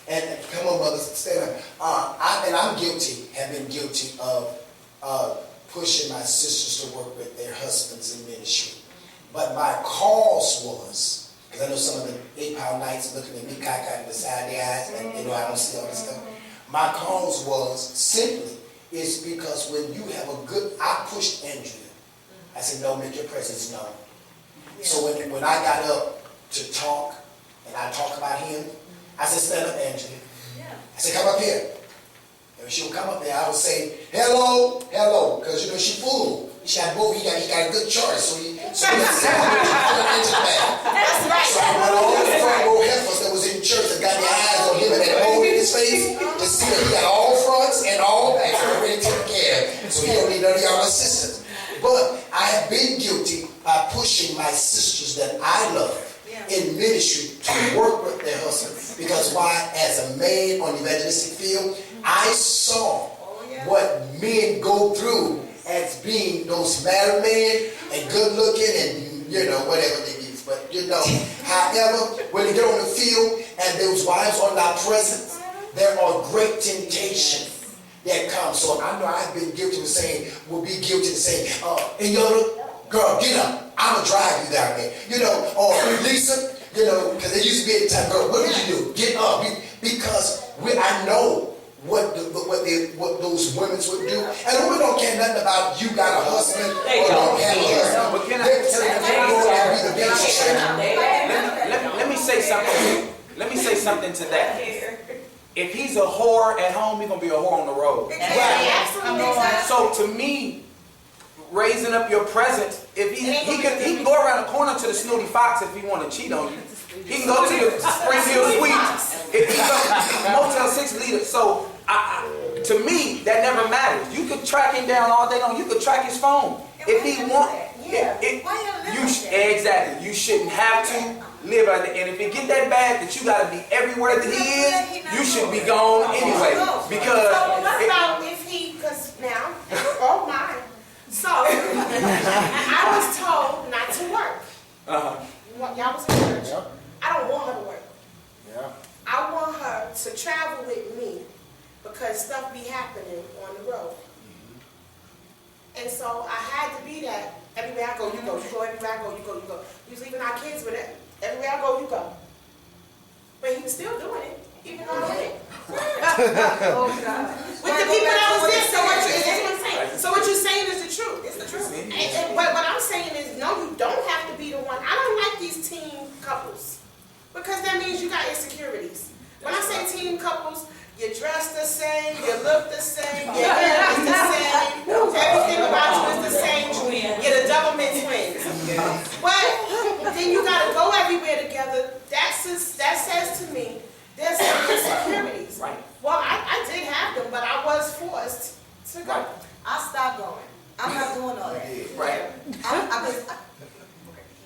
And come on, brothers, stand up. I'm guilty, have been guilty of pushing my sisters to work with their husbands in ministry. But my cause was, because I know some of the 8-pound knights looking at me cockeyed beside their eyes, and you know I don't see all this stuff. My cause was simply, it's because when you have a good, I pushed Andrea. I said, no, make your presence known. Yeah. So when I got up to talk, and I talk about him, I said, stand up, Angela. Yeah. I said, come up here. And she'll come up there. I would say, hello, hello. Because, you know, she fooled. He got a good choice. So he said, That's right. So I went all the front row heifers that was in church that got their eyes on him and that hole in his face to see that he got all fronts and all backs already taken care of. So he don't need none of y'all assistance. But I have been guilty by pushing my sisters that I love in ministry to work with their husbands. Because why? As a man on the evangelistic field, I saw what men go through as being those married men and good looking and, you know, whatever they use. But, you know, however, when they get on the field and those wives are not present, there are great temptations that come. So I know I've been guilty of saying, will be guilty of saying, hey, Nyota, girl, get up. I'm going to drive you down there. You know, or Lisa, you know, because they used to be at the time, girl, what did you do? Get up. Because I know what those women would do. And women don't care nothing about you got a husband or don't have a husband. But can I let me say something. Let me say something to that. If he's a whore at home, he's gonna be a whore on the road. Right. So to me, raising up your presence, if he can go around the corner to the Snooty Fox if he want to cheat on you. He can go to the Springfield Suites. If he goes Motel 6 leader. So to me, that never matters. You could track him down all day long. You could track his phone if he want. Exactly. You shouldn't have to live like that. And if it get that bad that you got to be everywhere that he is, you should be gone anyway. Because what about if he? Because now, oh my. So I was told not to work. Y'all was in church. Yep. I don't want her to work. Yeah. I want her to travel with me because stuff be happening on the road. And so I had to be that. Everywhere I go, you go. You go everywhere I go, you go, you go. You was leaving our kids with it. Everywhere I go, you go. But he was still doing it, even though I went. Oh, God. With the people that was there, that's what I'm saying. So what you're saying is the truth. It's the truth. But what I'm saying is, no, you don't have to be the one. I don't like these teen couples. Because that means you got insecurities. When I say teen couples, you dress the same, you look the same, your hair is the same, everything about you is the same. You're the double-mint twins. But then you got to go everywhere together. That says to me, there's some insecurities. Right. Well, I did have them, but I was forced to go. Right. I stopped going. I'm not doing all that. Right.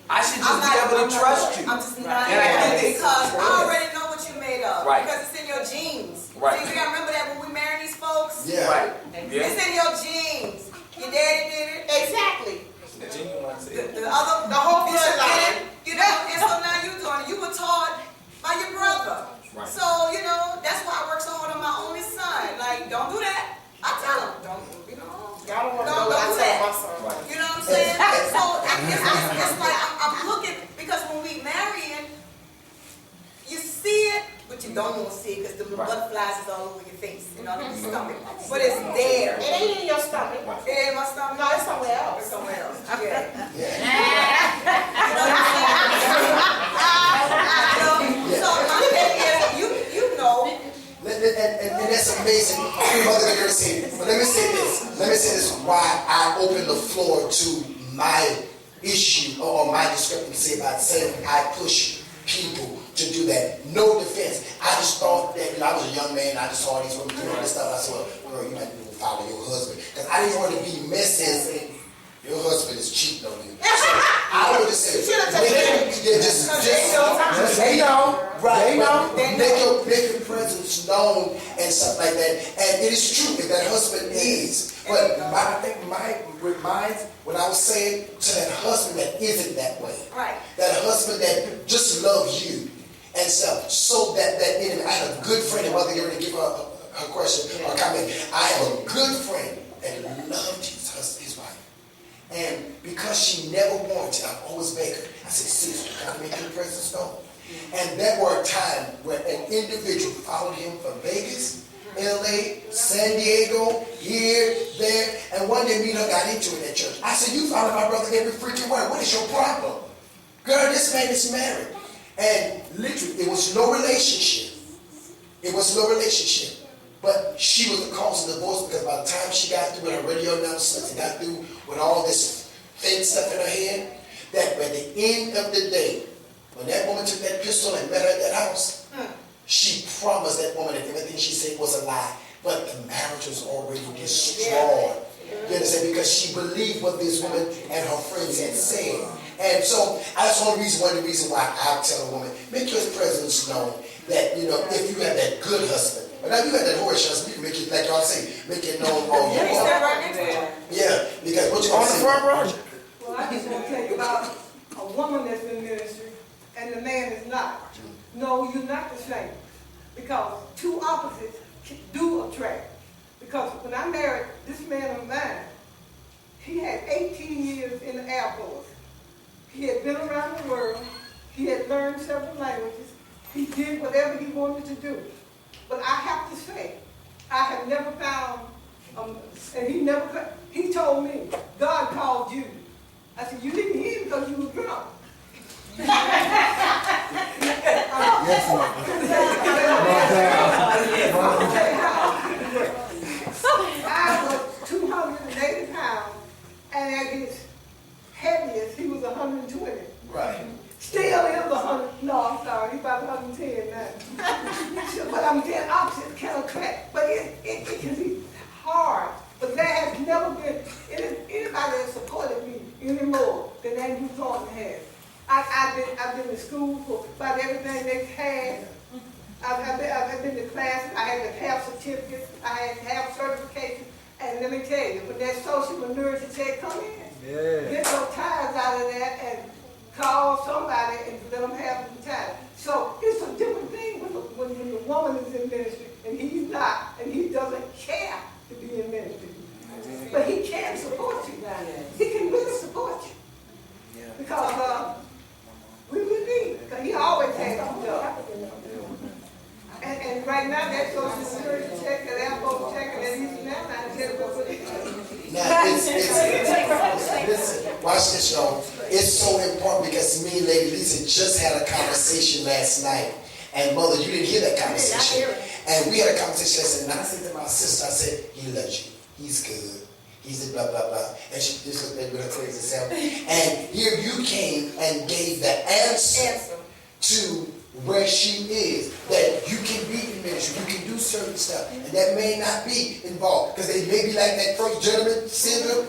I should just be able to trust you. I'm just not because I already know what you're made of. Right. Because it's in your genes. Right. See, we gotta remember that when we marry these folks. Yeah. Right. Yeah. It's in your genes. Your daddy did it. Exactly. The whole bloodline. You know, and so now you're doing it. You were taught by your brother. Right. So, you know, that's why I work so hard on my only son. Like, don't do that. I tell him, don't do that. Right. You know what I'm saying? So it's like I'm looking, because when we marrying, you see it, you don't want to see it because the butterflies is all over your face and all in your stomach. But it's there. It ain't in your stomach. It ain't in my stomach. No, it's somewhere else. It's somewhere else. Yeah. So my thing is, you know. And that's amazing. Mother Mary said, but let me say this why I open the floor to my issue or my discrepancy about saying I push people to do that. No defense. I just thought that, I was a young man, I just saw these women doing all this stuff. I said, well, girl, you might need to follow your husband. Because I didn't want to be messy and say, your husband is cheating on you. So I would just say, they know, right? Make your presence known and stuff like that. And it is true if that husband is. But I think when I was saying to that husband that isn't that way, Right. that husband that just loves you and stuff, so that enemy. I have a good friend, and Mother, you're going to give her question or comment. I have a good friend that loved his wife. And because she never wanted, I always beg her. I said, sis, you gotta make your presence known. And there were a time where an individual followed him from Vegas, LA, San Diego, here, there, and one day me and her got into it at church. I said, you follow my brother every freaking word. What is your problem? Girl, this man is married. And literally, it was no relationship. It was no relationship. But she was the cause of divorce because by the time she got through with her radio announcements and got through with all this fake stuff in her head, that by the end of the day, when that woman took that pistol and met her at that house, she promised that woman that everything she said was a lie. But the marriage was already destroyed. You understand? Because she believed what this woman and her friends had said. And so that's one of the reasons why I tell a woman, make your presence known that, if you have that good husband. But now you got that horse husband, you can make it, like y'all say, make it known all you want. Yeah, because what you On the front row. Well, I just want to tell you about a woman that's in ministry and the man is not. No, you're not the same. Because two opposites do attract. Because when I married this man of mine, he had 18 years in the Air Force. He had been around the world. He had learned several languages. He did whatever he wanted to do. But I have to say, I have never found, and he told me, God called you. I said, you didn't hear him because you were drunk. I was 280 pounds, and at his heaviest, he was 120. Right. Still is 100. No, I'm sorry, he's about 110 now. But I'm saying opposite can attract. But it can be hard. But there has never been anybody that supported me anymore than Andrew Thornton has. I've been to school for about everything they've had. I've been to classes. I had to have certificates. I had to have certifications. And let me tell you, when that social minority said, come in, get your tires out of that and call somebody and let them have the time. So it's a different thing when the woman is in ministry and he's not, and he doesn't care to be in ministry. But he can support you. He can really support you. Because we would need, because he always had a job. And right now, that social security check, that airport check, and that he's now Now, listen, watch this, y'all. It's so important because me and Lady Lisa just had a conversation last night. And Mother, you didn't hear that conversation. And we had a conversation last night. And I said to my sister, I said, he loves you. He's good. He's a blah, blah, blah. And she just looked at me with her crazy self. And here you came and gave the answer to where she is, that you can be in ministry, you can do certain stuff, and that may not be involved, because they may be like that first gentleman syndrome.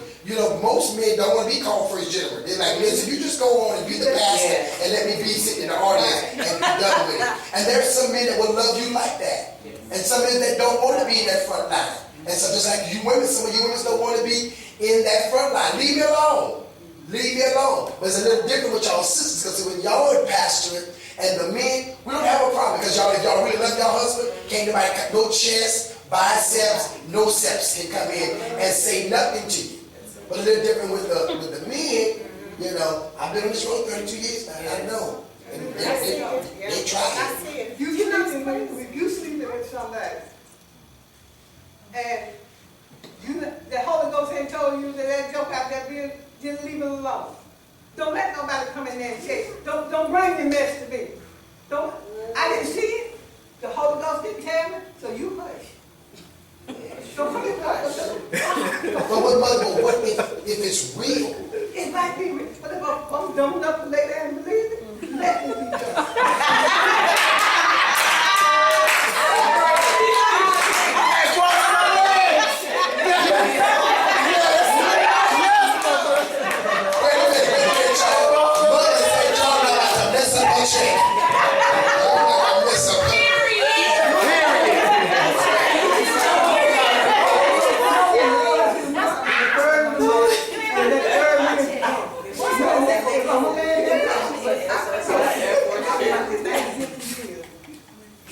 Most men don't want to be called first gentleman. They're like, listen, you just go on and be the pastor and let me be sitting in the audience and be done with it. And there's some men that will love you like that, and some men that don't want to be in that front line. And so just like you women, some of you women don't want to be in that front line. Leave me alone. Leave me alone. But it's a little different with y'all sisters, because when y'all are pastoring, and the men, we don't have a problem, because if y'all really love y'all husband, can't nobody got no chest, biceps, no seps can come in and say nothing to you. But a little different with the men, I've been on this road 32 years now, and I know. And they try. You can and the Holy Ghost ain't told you that joke out there, just leave it alone. Don't let nobody come in there and say, don't bring your mess to me. I didn't see it. The Holy Ghost didn't tell me, so you hush. Don't come in But what if it's real? It might be real, but if I'm dumb enough to lay there and believe it, let me be done.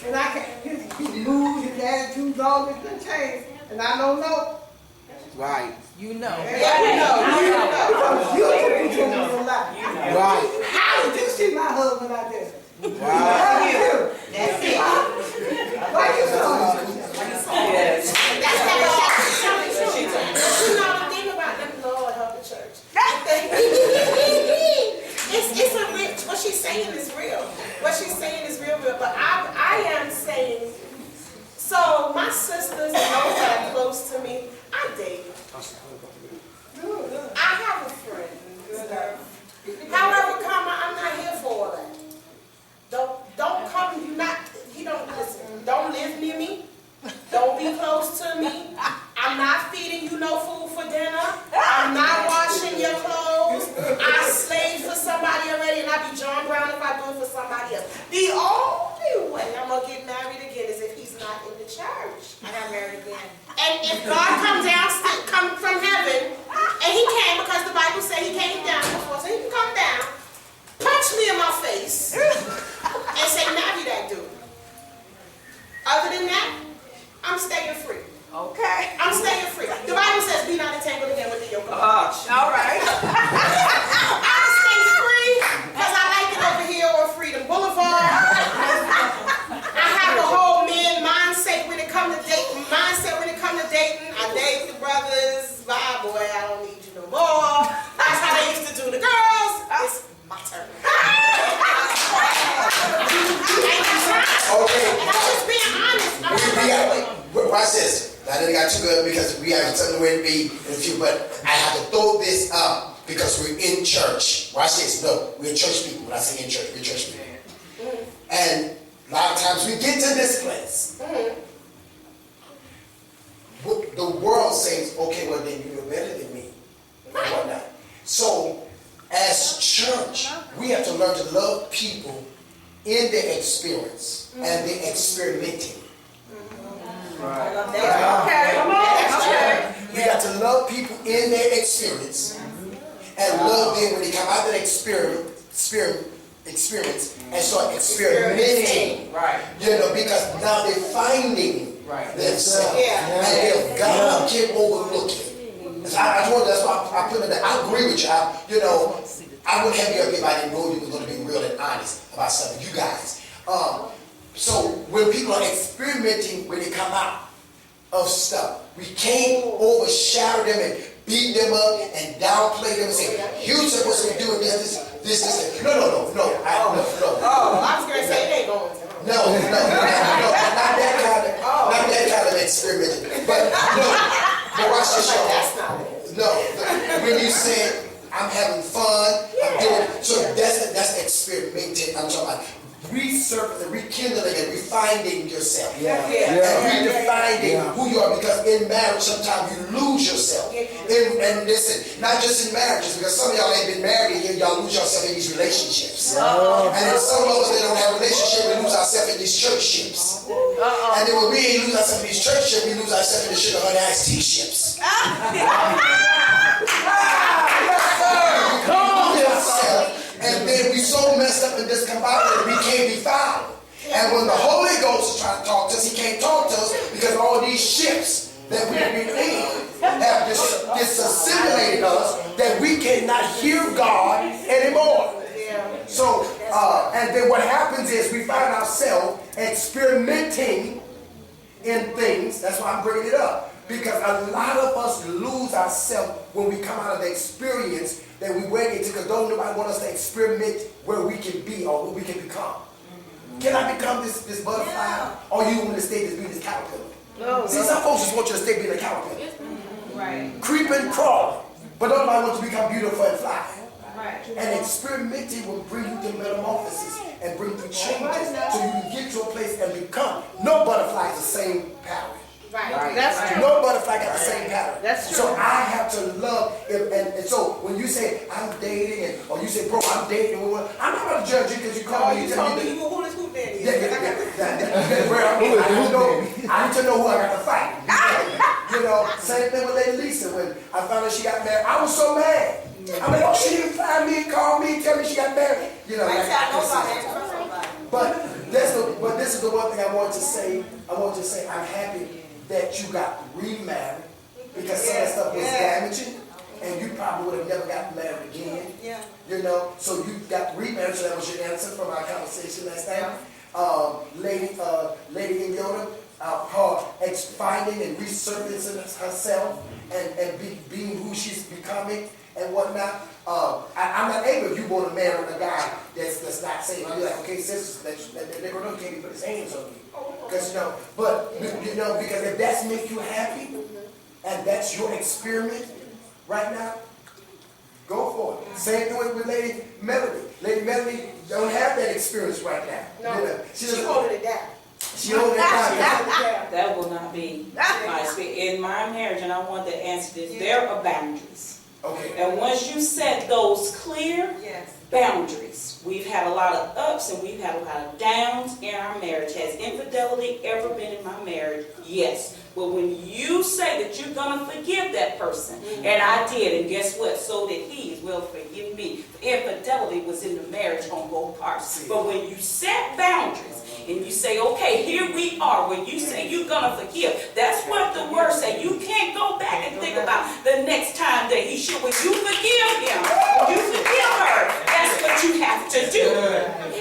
And I can't, his mood, his attitudes, all this can change, and I don't know. Right. You know. Yeah, you know. You know a lot. Right. How did you see my husband out there? Wow. That's it. Why you so? Yes. You know the thing about them, Lord help the church. It's a real, what she's saying is real. What she's saying is real. But I am saying, so my sisters and those that are close to me, I date. I have a friend. However, I'm not here for all that. Don't come, don't live near me. Don't be close to me. I'm not feeding you no food for dinner. I'm not washing your clothes. I slaved for somebody already, and I be John Brown if I do it for somebody else. The only way I'm going to get married again is if he's not in the church. I got married again. And if God come from heaven, and he came because the Bible said he came down before, so he can come down, punch me in my face, and say, marry that dude. Other than that, I'm staying free. Okay. I'm staying free. The Bible says, be not entangled again with the yoke of bondage. All right. I stay free because I like it over here on Freedom Boulevard. I have a whole man mindset when it comes to dating. I date the brothers. Bye, boy, I don't need you no more. That's how they used to do the girls. It's my turn. Okay. And I'm just being honest. Watch this. Now that got too good because we have something where to be in a few, but I have to throw this up because we're in church. Watch this. No, we're church people. When I say in church, we're church people. And a lot of times we get to this place. The world says, okay, well then you're better than me. And whatnot. So, as church, we have to learn to love people in their experience and their experimenting. I love that. Okay. We got to love people in their experience and love them when they come out of that experience and start experimenting. Right. Because now they're finding themselves. And if God can overlook it. I told you, that's why I put it there. I agree with you. I wouldn't have you up if I didn't know you were going to be real and honest about something. You guys. So when people are experimenting when they come out of stuff, we can't overshadow them and beat them up and downplay them and say, you're supposed to be doing this. No. I was going to say they ain't going to. No, not that kind of experimenting. But watch this, y'all. That's not it. No, when you say I'm having fun, I'm doing, so that's experimenting. I'm talking about resurfacing, rekindling, and refining yourself. And redefining who you are, because in marriage sometimes you lose yourself. And listen, not just in marriages, because some of y'all ain't been married and y'all lose yourself in these relationships. And then some of us that don't have a relationship, we lose ourselves in these churchships. And then when we ain't lose ourselves in these churchships, we lose ourselves in the sugar honey iced tea ships. And then we so messed up and discombobulated we can't be found. And when the Holy Ghost is trying to talk to us, he can't talk to us because all these ships that we've been in have disassimilated us that we cannot hear God anymore. So, and then what happens is we find ourselves experimenting in things. That's why I'm bringing it up. Because a lot of us lose ourselves when we come out of the experience that we went into, because don't nobody want us to experiment where we can be or what we can become. Can I become this butterfly, or you want me to stay being this caterpillar? No. See, some folks just want you to stay being a caterpillar. Right. Creeping, crawling. But nobody wants to become beautiful and fly. Right. And experimenting will bring you to metamorphosis and bring you changes so you can get to a place and become. No butterfly is the same pattern. Right. That's true. No butterfly got the same pattern. That's true. So I have to love it. And so when you say I'm dating, or you say, bro, I'm dating, I'm not going to judge you because you call me. You tell me You who this who daddy is. I need to know who I got to fight. You know, same thing with Lady Lisa. When I found out she got married, I was so mad. I'm like, oh, she didn't find me, call me, tell me she got married. You know, but this is the one thing I want to say. I'm happy that you got remarried, because some of that stuff was damaging, and you probably would have never gotten married again. Yeah. You know, so you got remarried, so that was your answer from our conversation last time. Lady Nyota, her finding and resurfacing herself and being who she's becoming and whatnot. I'm not able, if you want to marry a guy that's not saved, I'll be like, okay, sis, that nigga know can't even put his hands on you. Because, you know, but, you know, because if that's make you happy, and that's your experiment right now, go for it. Same thing with Lady Melanie. Lady Melanie don't have that experience right now. No, You know, she holding it down. She holding it down. That will not be my experience. In my marriage, and I want to answer this, there are boundaries. Okay. And once you set those clear Yes. boundaries, we've had a lot of ups and we've had a lot of downs in our marriage. Has infidelity ever been in my marriage? Yes. But when you say that you're going to forgive that person, and I did, and guess what? So did he as well, forgive me. Infidelity was in the marriage on both parts. But when you set boundaries, and you say, okay, here we are. When you say you're going to forgive, that's what the word says. You can't go back and think about the next time that he should. When you forgive him, when you forgive her, that's what you have to do.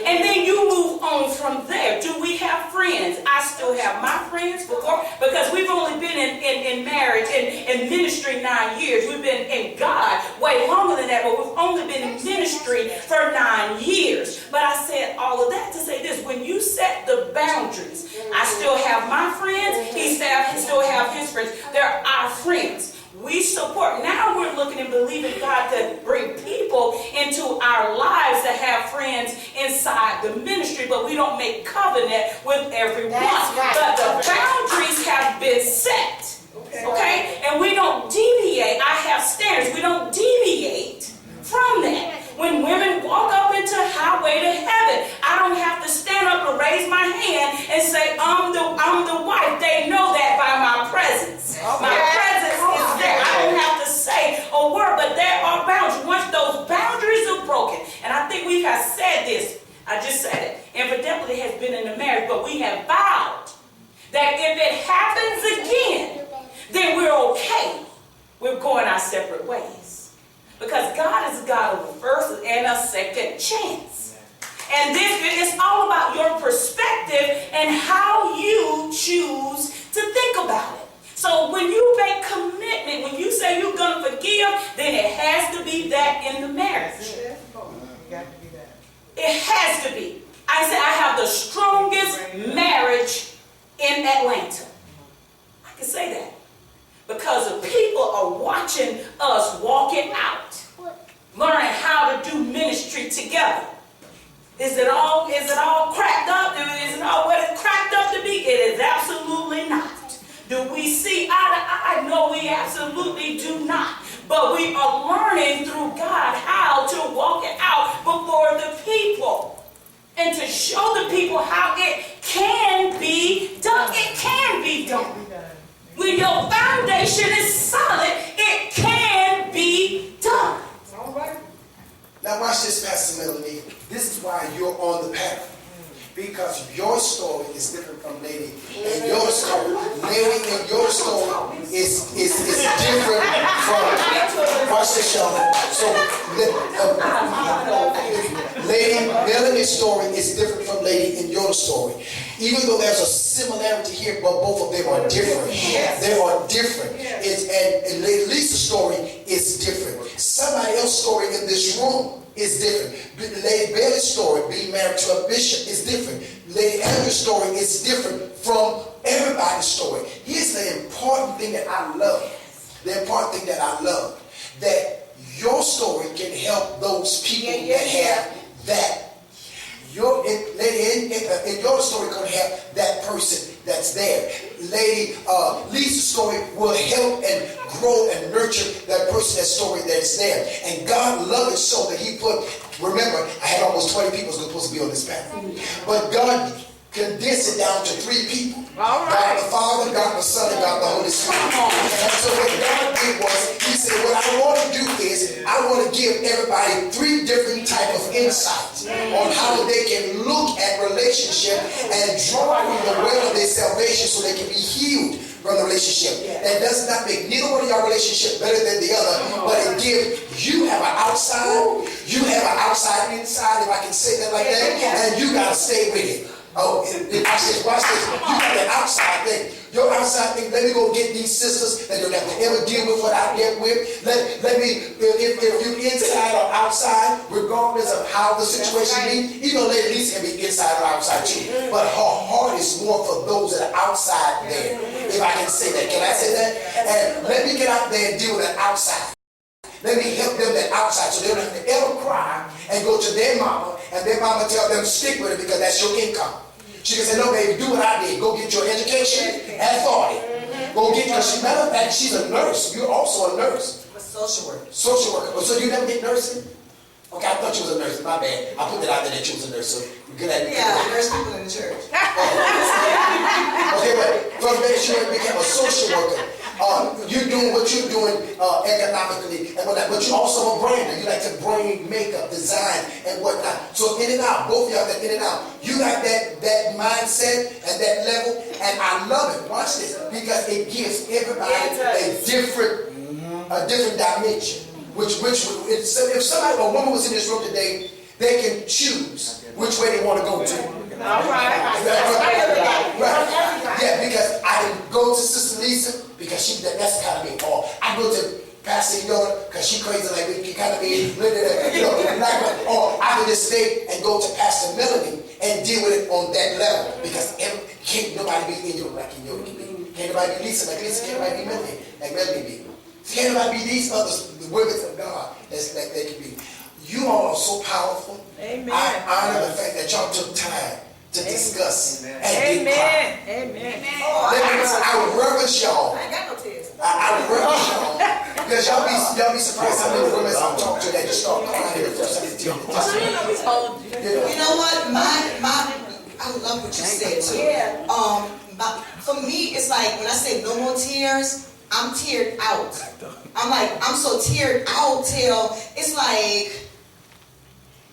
And then you move on from there. Do we have friends? I still have my friends because we've only been in marriage and in ministry 9 years. We've been in God way longer than that, but we've only been in ministry for 9 years. But I said all of that to say this. When you set the boundaries, I still have my friends, he still have his friends. They're our friends. We support. Now we're looking and believing God to bring people into our lives that have friends inside the ministry, but we don't make covenant with everyone. Right. But the boundaries have been set. Okay? And we don't deviate. I have standards. We don't deviate from that. When women walk up into highway to heaven, I don't have to stand up and raise my hand and say, I'm the wife. They know that by my presence. My presence is there. I don't have to say a word, but there are boundaries. Once those boundaries are broken, and I think we have said this, I just said it, infidelity has been in the marriage, but we have vowed that if it happens again, then we're okay. We're going our separate ways. Because God is a God of a first and a second chance. And this is all about your perspective and how you choose to think about it. So when you make commitment, when you say you're going to forgive, then it has to be that in the marriage. It has to be. I say I have the strongest marriage in Atlanta. I can say that. Because the people are watching us walking out, learning how to do ministry together. Is it all cracked up? Is it all what it's cracked up to be? It is absolutely not. Do we see eye to eye? No, we absolutely do not. But we are learning through God how to walk it out before the people. And to show the people how it can be done. It can be done. When your foundation is solid, it can be done. All right. Now watch this, Pastor Melanie. This is why you're on the path. Because your story is different from Lady. And your story, Lady, and your story is different from, watch this, y'all. So, Lady Melanie's story is different from Lady in your story. Even though there's a similarity here, but both of them are different. They are different. And Lisa's story is different. Somebody else's story in this room is different. Lady Bailey's story, being married to a bishop, is different. Lady Andrew's story is different from everybody's story. Here's the important thing that I love. The important thing that I love. That your story can help those people that have that. In your story can help that person that's there. Lady Lisa's story will help and grow and nurture that person, that story that's there. And God loved it so that he put, remember, I had almost 20 people supposed to be on this panel. But God condensed it down to 3 people. God the Father, God the Son, and God the Holy Spirit. And so what God did was, he said, what I want to do is, I want to give everybody 3 different type of insights on how they can look at relationship and draw from the well of their salvation so they can be healed from the relationship. That does not make neither one of your relationship better than the other, but it gives, you have an outside, you have an outside inside, if I can say that like that, and you got to stay with it. Oh, watch this. You got that outside thing. Your outside thing, let me go get these sisters that don't have to ever deal with what I dealt with. Let me, if you're inside or outside, regardless of how the situation be, even Lady Lisa can be inside or outside too. But her heart is more for those that are outside there. If I can say that. Can I say that? And let me get out there and deal with that outside. Let me help them that outside so they don't have to ever cry and go to their mama and their mama tell them stick with it because that's your income. She can say, no, baby, do what I did. Go get your education at 40. Go get your, matter of fact, she's a nurse. You're also a nurse. A social worker. Social worker. Oh, so you never did nursing? Okay, I thought you was a nurse. My bad. I put that out there that you was a nurse. So you're good at it. Yeah, nurse people in the church. Okay, but from there, she became a social worker. You're doing what you're doing economically and whatnot, but you're also a brander. You like to brand makeup, design, and whatnot. So in and out, both of y'all got in and out. You got that mindset and that level, and I love it. Watch this, because it gives everybody a different dimension. If somebody, a woman was in this room today, they can choose which way they want to go to. All right. Right. Yeah, because I can go to Sister Lisa because that's kind of me. Or I go to Pastor Nyota because she crazy like me. She kind of me, or I can just stay and go to Pastor Melanie and deal with it on that level because can't nobody be in your like in Nyota can be. Can't nobody be Lisa like Lisa. Can't nobody be Melanie like Melanie be. Can't nobody be these others, the women of God as like they can be. You all are so powerful. Amen. I honor the fact that y'all took time to discuss and get quiet. Amen. I reverence y'all. I ain't got no tears. I reverence y'all. Because y'all be surprised how many women I'm talking to that just start crying the first time they tell you. You know what? I love what you said too. For me, it's like when I say no more tears, I'm teared out. I'm so teared out till it's like,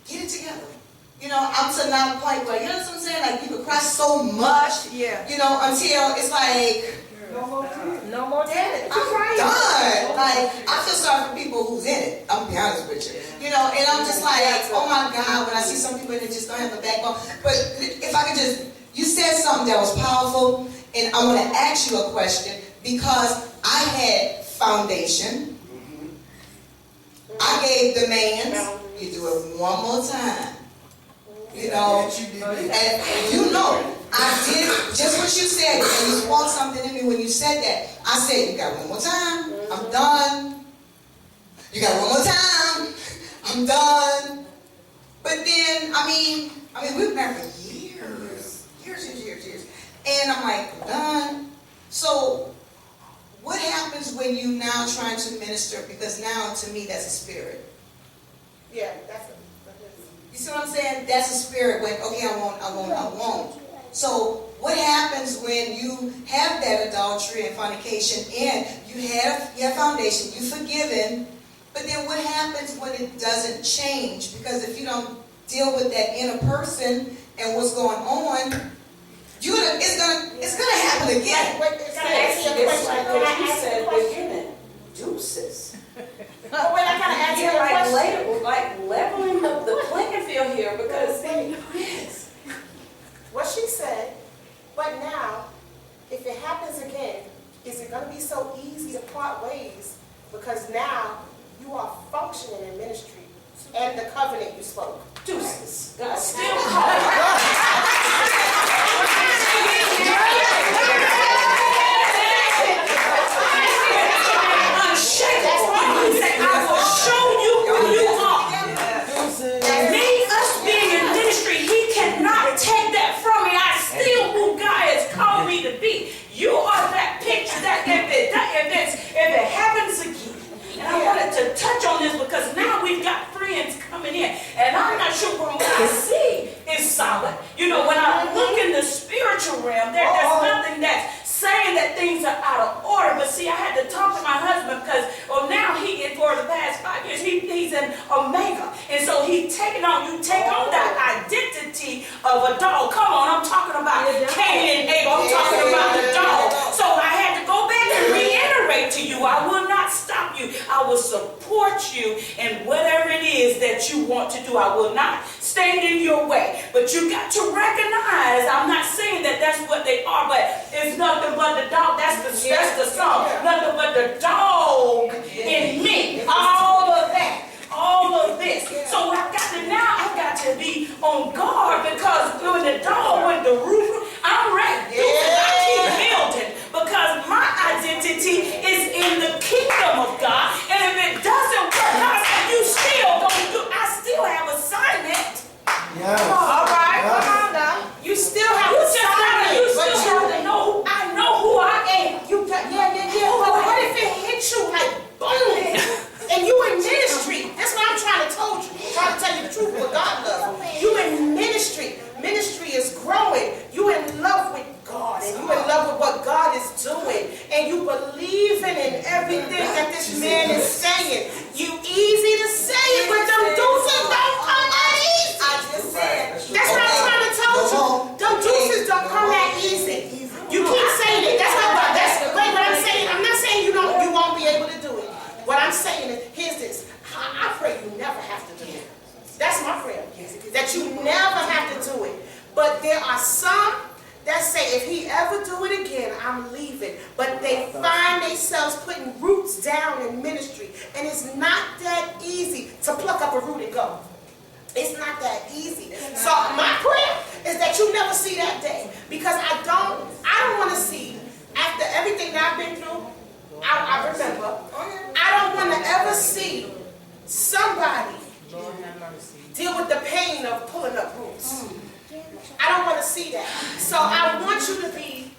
get it together. You know, I'm to now a point where, you know what I'm saying? Like, people cry so much, you know, until it's like, No more tears. No more tears. I'm done. Like, I feel sorry for people who's in it. I'm gonna be honest with you. You know, and I'm just like, oh my God, when I see some people that just don't have a backbone. But if I could just, you said something that was powerful, and I want to ask you a question because I had foundation. I gave the man. You do it one more time. You know, and you know, I did just what you said, and you spoke something in me when you said that. I said, you got one more time, I'm done. You got one more time, I'm done. But then, I mean, we've been married for years. And I'm like, I'm done. So, what happens when you now trying to minister? Because now, to me, that's a spirit. Yeah, that's it. You see what I'm saying? That's a spirit when, okay, I won't. So what happens when you have that adultery and fornication and you have your foundation, you're forgiven, but then what happens when it doesn't change? Because if you don't deal with that inner person and what's going on, it's gonna happen again. It's like what you said at the beginning. Deuces. But when I kind of ask you a question, like leveling up the playing field here because what she said going to be so easy to part ways because now you are functioning in ministry and the covenant you spoke. Deuces. God still calling. Unshakable. He said, I will show you who you are. Me, us being in ministry, he cannot take that from me. I still who God has called me to be. You are that picture that if it happens again, and I wanted to touch on this because now we've got friends coming in, and I'm not sure what I see is solid. You know, when I look in the spiritual realm, there's nothing that's saying that things are out of order. But see, I had to talk to my husband because, well, now for the past 5 years, he's an omega. And so you take on that identity of a dog. Come on, I'm talking about Cain and Abel. I'm talking about the dog. So I had to go back and reiterate to you, I will not stop you. I will support you in whatever it is that you want to do. I will not stand in your way. But you got to recognize, I'm not saying that that's what they are, but it's nothing but the dog. That's the song. Nothing but the dog in me. All of that. All of this. So I've got to be on guard because when the dog went the roof, I'm ready. I keep building because my identity is in the kingdom of God. And if it doesn't work, I said, you still gonna do. I still have assignment. Yeah. All right, come on now. You still have assignment. You still have to know. I know who I am. But what if it hit you like boom? And you in ministry. That's what I'm trying to tell you. I'm trying to tell you the truth what God loves. You in ministry. Ministry is growing. You in love with God. And you in love with what God is doing. And you believing in everything that this man is saying. You easy to say it, but them deuces don't come that easy. I just said. That's what I'm trying to tell you. Them deuces don't come that easy. You keep saying it. That's what I'm saying. I'm not saying you won't be able to do it. What I'm saying is, here's this. I pray you never have to do it. That's my prayer. That you never have to do it. But there are some that say, if he ever do it again, I'm leaving. But they find themselves putting roots down in ministry. And it's not that easy to pluck up a root and go. It's not that easy. So my prayer is that you never see that day. Because I don't want to see, after everything that I've been through, I remember, I don't want to ever see somebody deal with the pain of pulling up roots. I don't want to see that. So I want you to be,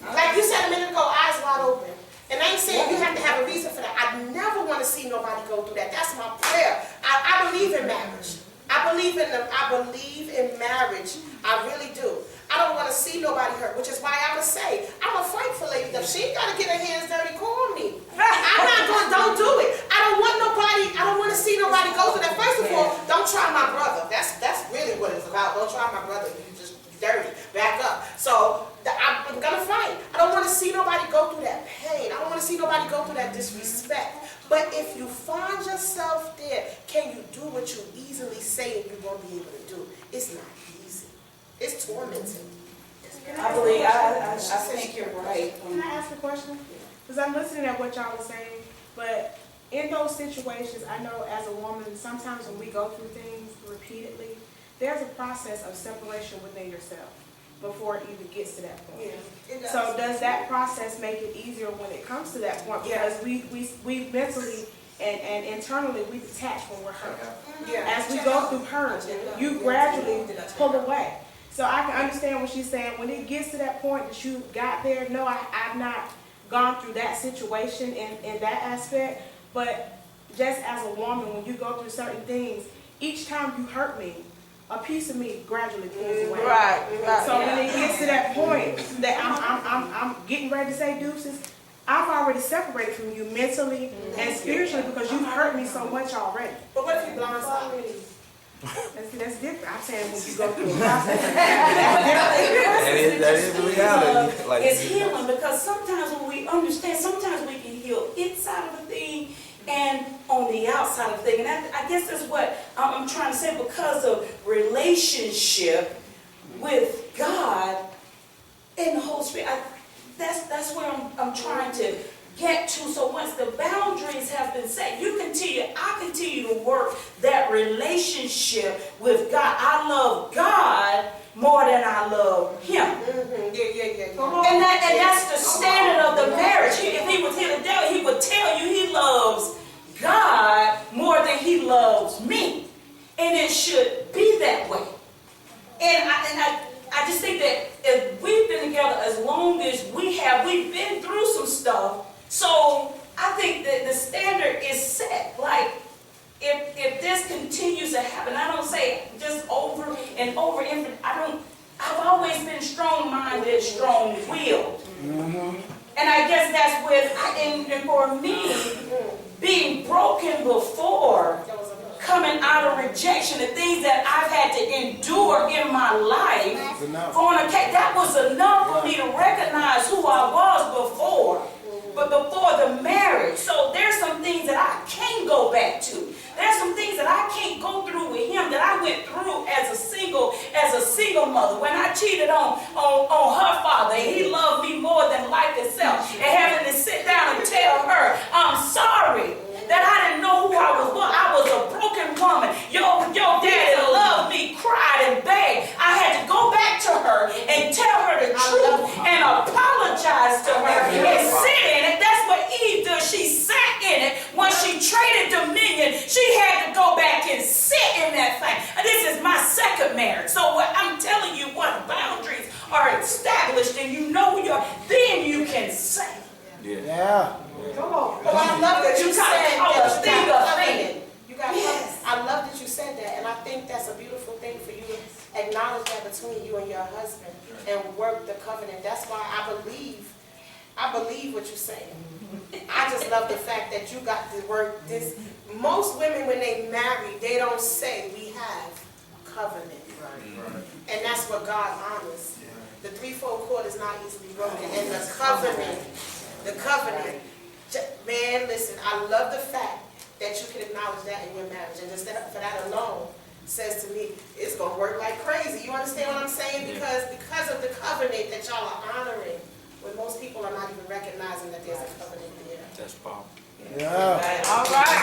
like you said a minute ago, eyes wide open. And I ain't saying you have to have a reason for that. I never want to see nobody go through that. That's my prayer. I believe in marriage. I believe in marriage. I really do. I don't want to see nobody hurt, which is why I would say, I'm going to fight for Lady Duff. She ain't got to get her hands dirty, call me. Don't do it. I don't want to see nobody go through that. First of all, don't try my brother. That's really what it's about. Don't try my brother. You just dirty. Back up. So, I'm going to fight. I don't want to see nobody go through that pain. I don't want to see nobody go through that disrespect. But if you find yourself there, can you do what you easily say you won't be able to do? It's not easy. It's tormenting. I believe, I think you're right. Can I ask a question? Because I'm listening at what y'all are saying, but in those situations, I know as a woman, sometimes when we go through things repeatedly, there's a process of separation within yourself before it even gets to that point. Yeah, so does that process make it easier when it comes to that point? Because we mentally and internally we detach when we're hurt. Yeah. As we go through hurt, you gradually pull away. So I can understand what she's saying. When it gets to that point that you got there, no, I've not gone through that situation in that aspect. But just as a woman, when you go through certain things, each time you hurt me, a piece of me gradually pulls away. Right. So when it gets to that point that I'm getting ready to say deuces, I've already separated from you mentally and spiritually because you've hurt me so much already. But what if you blindsided? That's different. I'm saying when you go through a process. That is the reality. Like, it's healing because sometimes when we understand, sometimes we can heal inside of a thing and on the outside of a thing. And I guess that's what I'm trying to say, because of relationship with God and the Holy Spirit. That's That's where I'm trying to get to. So once the boundaries have been set, I continue to work that relationship with God. I love God more than I love him. And that's the standard of the marriage. If he was here today, he would tell you he loves God more than he loves me. And it should be that way. And I just think that if we've been together as long as we've been through some stuff. So I think that the standard is set. Like, if this continues to happen, I don't say just over and over. I've always been strong-minded, strong-willed. And I guess that's what, and for me, being broken before, coming out of rejection, the things that I've had to endure in my life, that was enough for me to recognize who I was before. But before the marriage, so there's some things that I can't go back to. There's some things that I can't go through with him that I went through as a single mother. When I cheated on her father, he loved me more than life itself. And having to sit down and tell her, I'm sorry that I didn't know who I was. Well, I was a broken woman. Your daddy loved me, cried and begged. I had to go back to her and tell her the truth and apologize to her and sit in it. That's what Eve does. She sat in it. When she traded dominion, she had to go back and sit in that thing. And this is my second marriage. So what I'm telling you, what boundaries are established and you know then you can say. Yeah. Come on. Well, I love that you said that. Yes. I love that you said that, and I think that's a beautiful thing for you to acknowledge that between you and your husband and work the covenant. That's why I believe what you're saying. I just love the fact that you got to work this. Most women, when they marry, they don't say we have covenant. And that's what God honors. The threefold cord is not easily broken. And the covenant, man, listen, I love the fact that you can acknowledge that in your marriage. And just for that alone says to me, it's going to work like crazy. You understand what I'm saying? Because of the covenant that y'all are honoring, when most people are not even recognizing that there's a covenant there. That's powerful. Yeah. All right.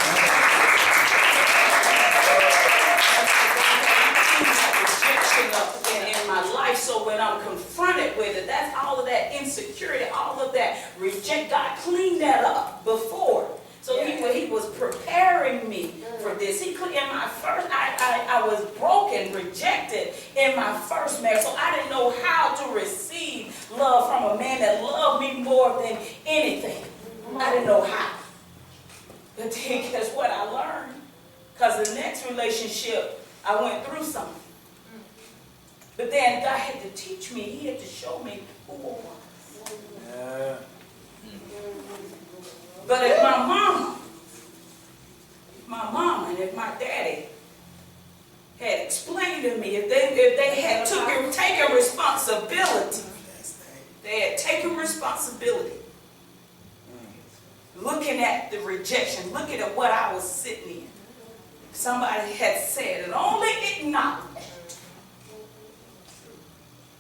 In my life, so when I'm confronted with it, that's all of that insecurity, all of that reject. God cleaned that up before. So he was preparing me for this. He could in my first, I was broken, rejected in my first marriage. So I didn't know how to receive love from a man that loved me more than anything. I didn't know how. But then guess what I learned? Because the next relationship, I went through something. But then God had to teach me, he had to show me who I was. Yeah. But if my mama, and if my daddy had explained to me, if they had taken responsibility, they had taken responsibility, looking at the rejection, looking at what I was sitting in, somebody had said and only acknowledged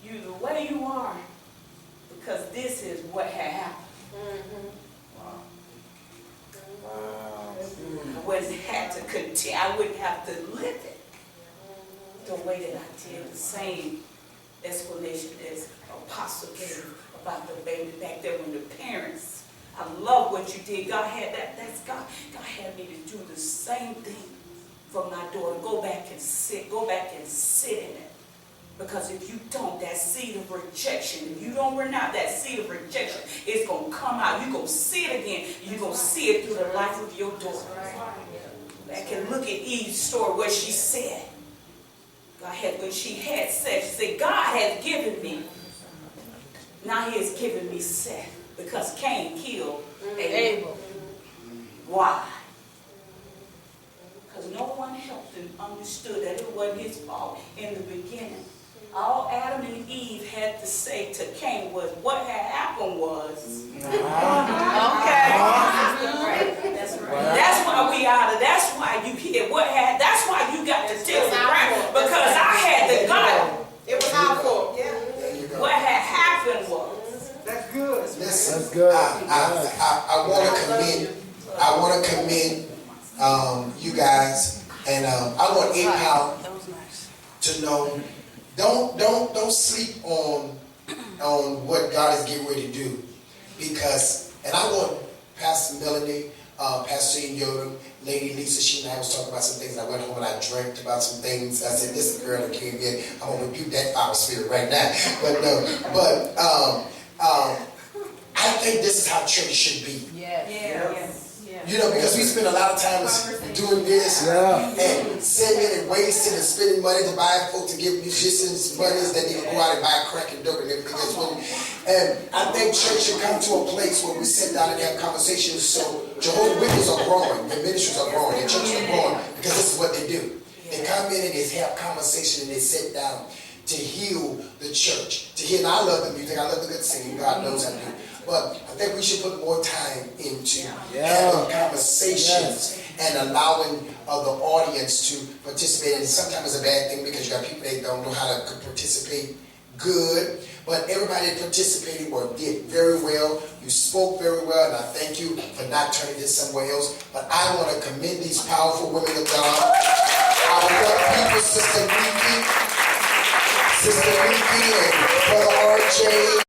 you the way you are because this is what had happened. I wouldn't have to continue. I wouldn't have to live it the way that I did. The same explanation as Apostle gave about the baby back there when the parents. I love what you did. God had that. That's God. God had me to do the same thing for my daughter. Go back and sit in it. Because if you don't, that seed of rejection, if you don't renounce that seed of rejection, it's going to come out. You're going to see it again. You're going to see it through the life of your daughter. Back and look at Eve's story where she said, when she had sex, she said, God has given me. Now he has given me Seth because Cain killed Abel. Why? Because no one helped and understood that it wasn't his fault in the beginning. All Adam and Eve had to say to Cain was, what had happened was, okay. That's right. That's why we out of, that's why you hear that's why you got to tell the ground, because I had to go. It was our fault. What had happened was, That's good. Listen. listen. That's good. I want to commend you guys, and I want APAL to know. Don't sleep on what God is getting ready to do, because, and I want Pastor Melanie, Pastor Nyota, Lady Lisa, she and I was talking about some things. I went home and I dreamt about some things. I said, this girl that came in, I'm gonna rebuke that foul spirit right now. But no, I think this is how church should be. You know, because we spend a lot of time doing this and saving and wasting and spending money to buy folks, to give musicians money that they can go out and buy crack and dope and everything else. And I think church should come to a place where we sit down and have conversations. So Jehovah's Witnesses are growing, the ministries are growing, the churches are growing, because this is what they do. They come in and they have conversation and they sit down to heal the church. To heal, and I love the music, I love the good singing, God knows I do. But I think we should put more time into having conversations and allowing the audience to participate. And sometimes it's a bad thing because you got people that don't know how to participate good. But everybody that participated did very well. You spoke very well, and I thank you for not turning this somewhere else. But I want to commend these powerful women of God. Our young people, Sister Nikki and Brother RJ.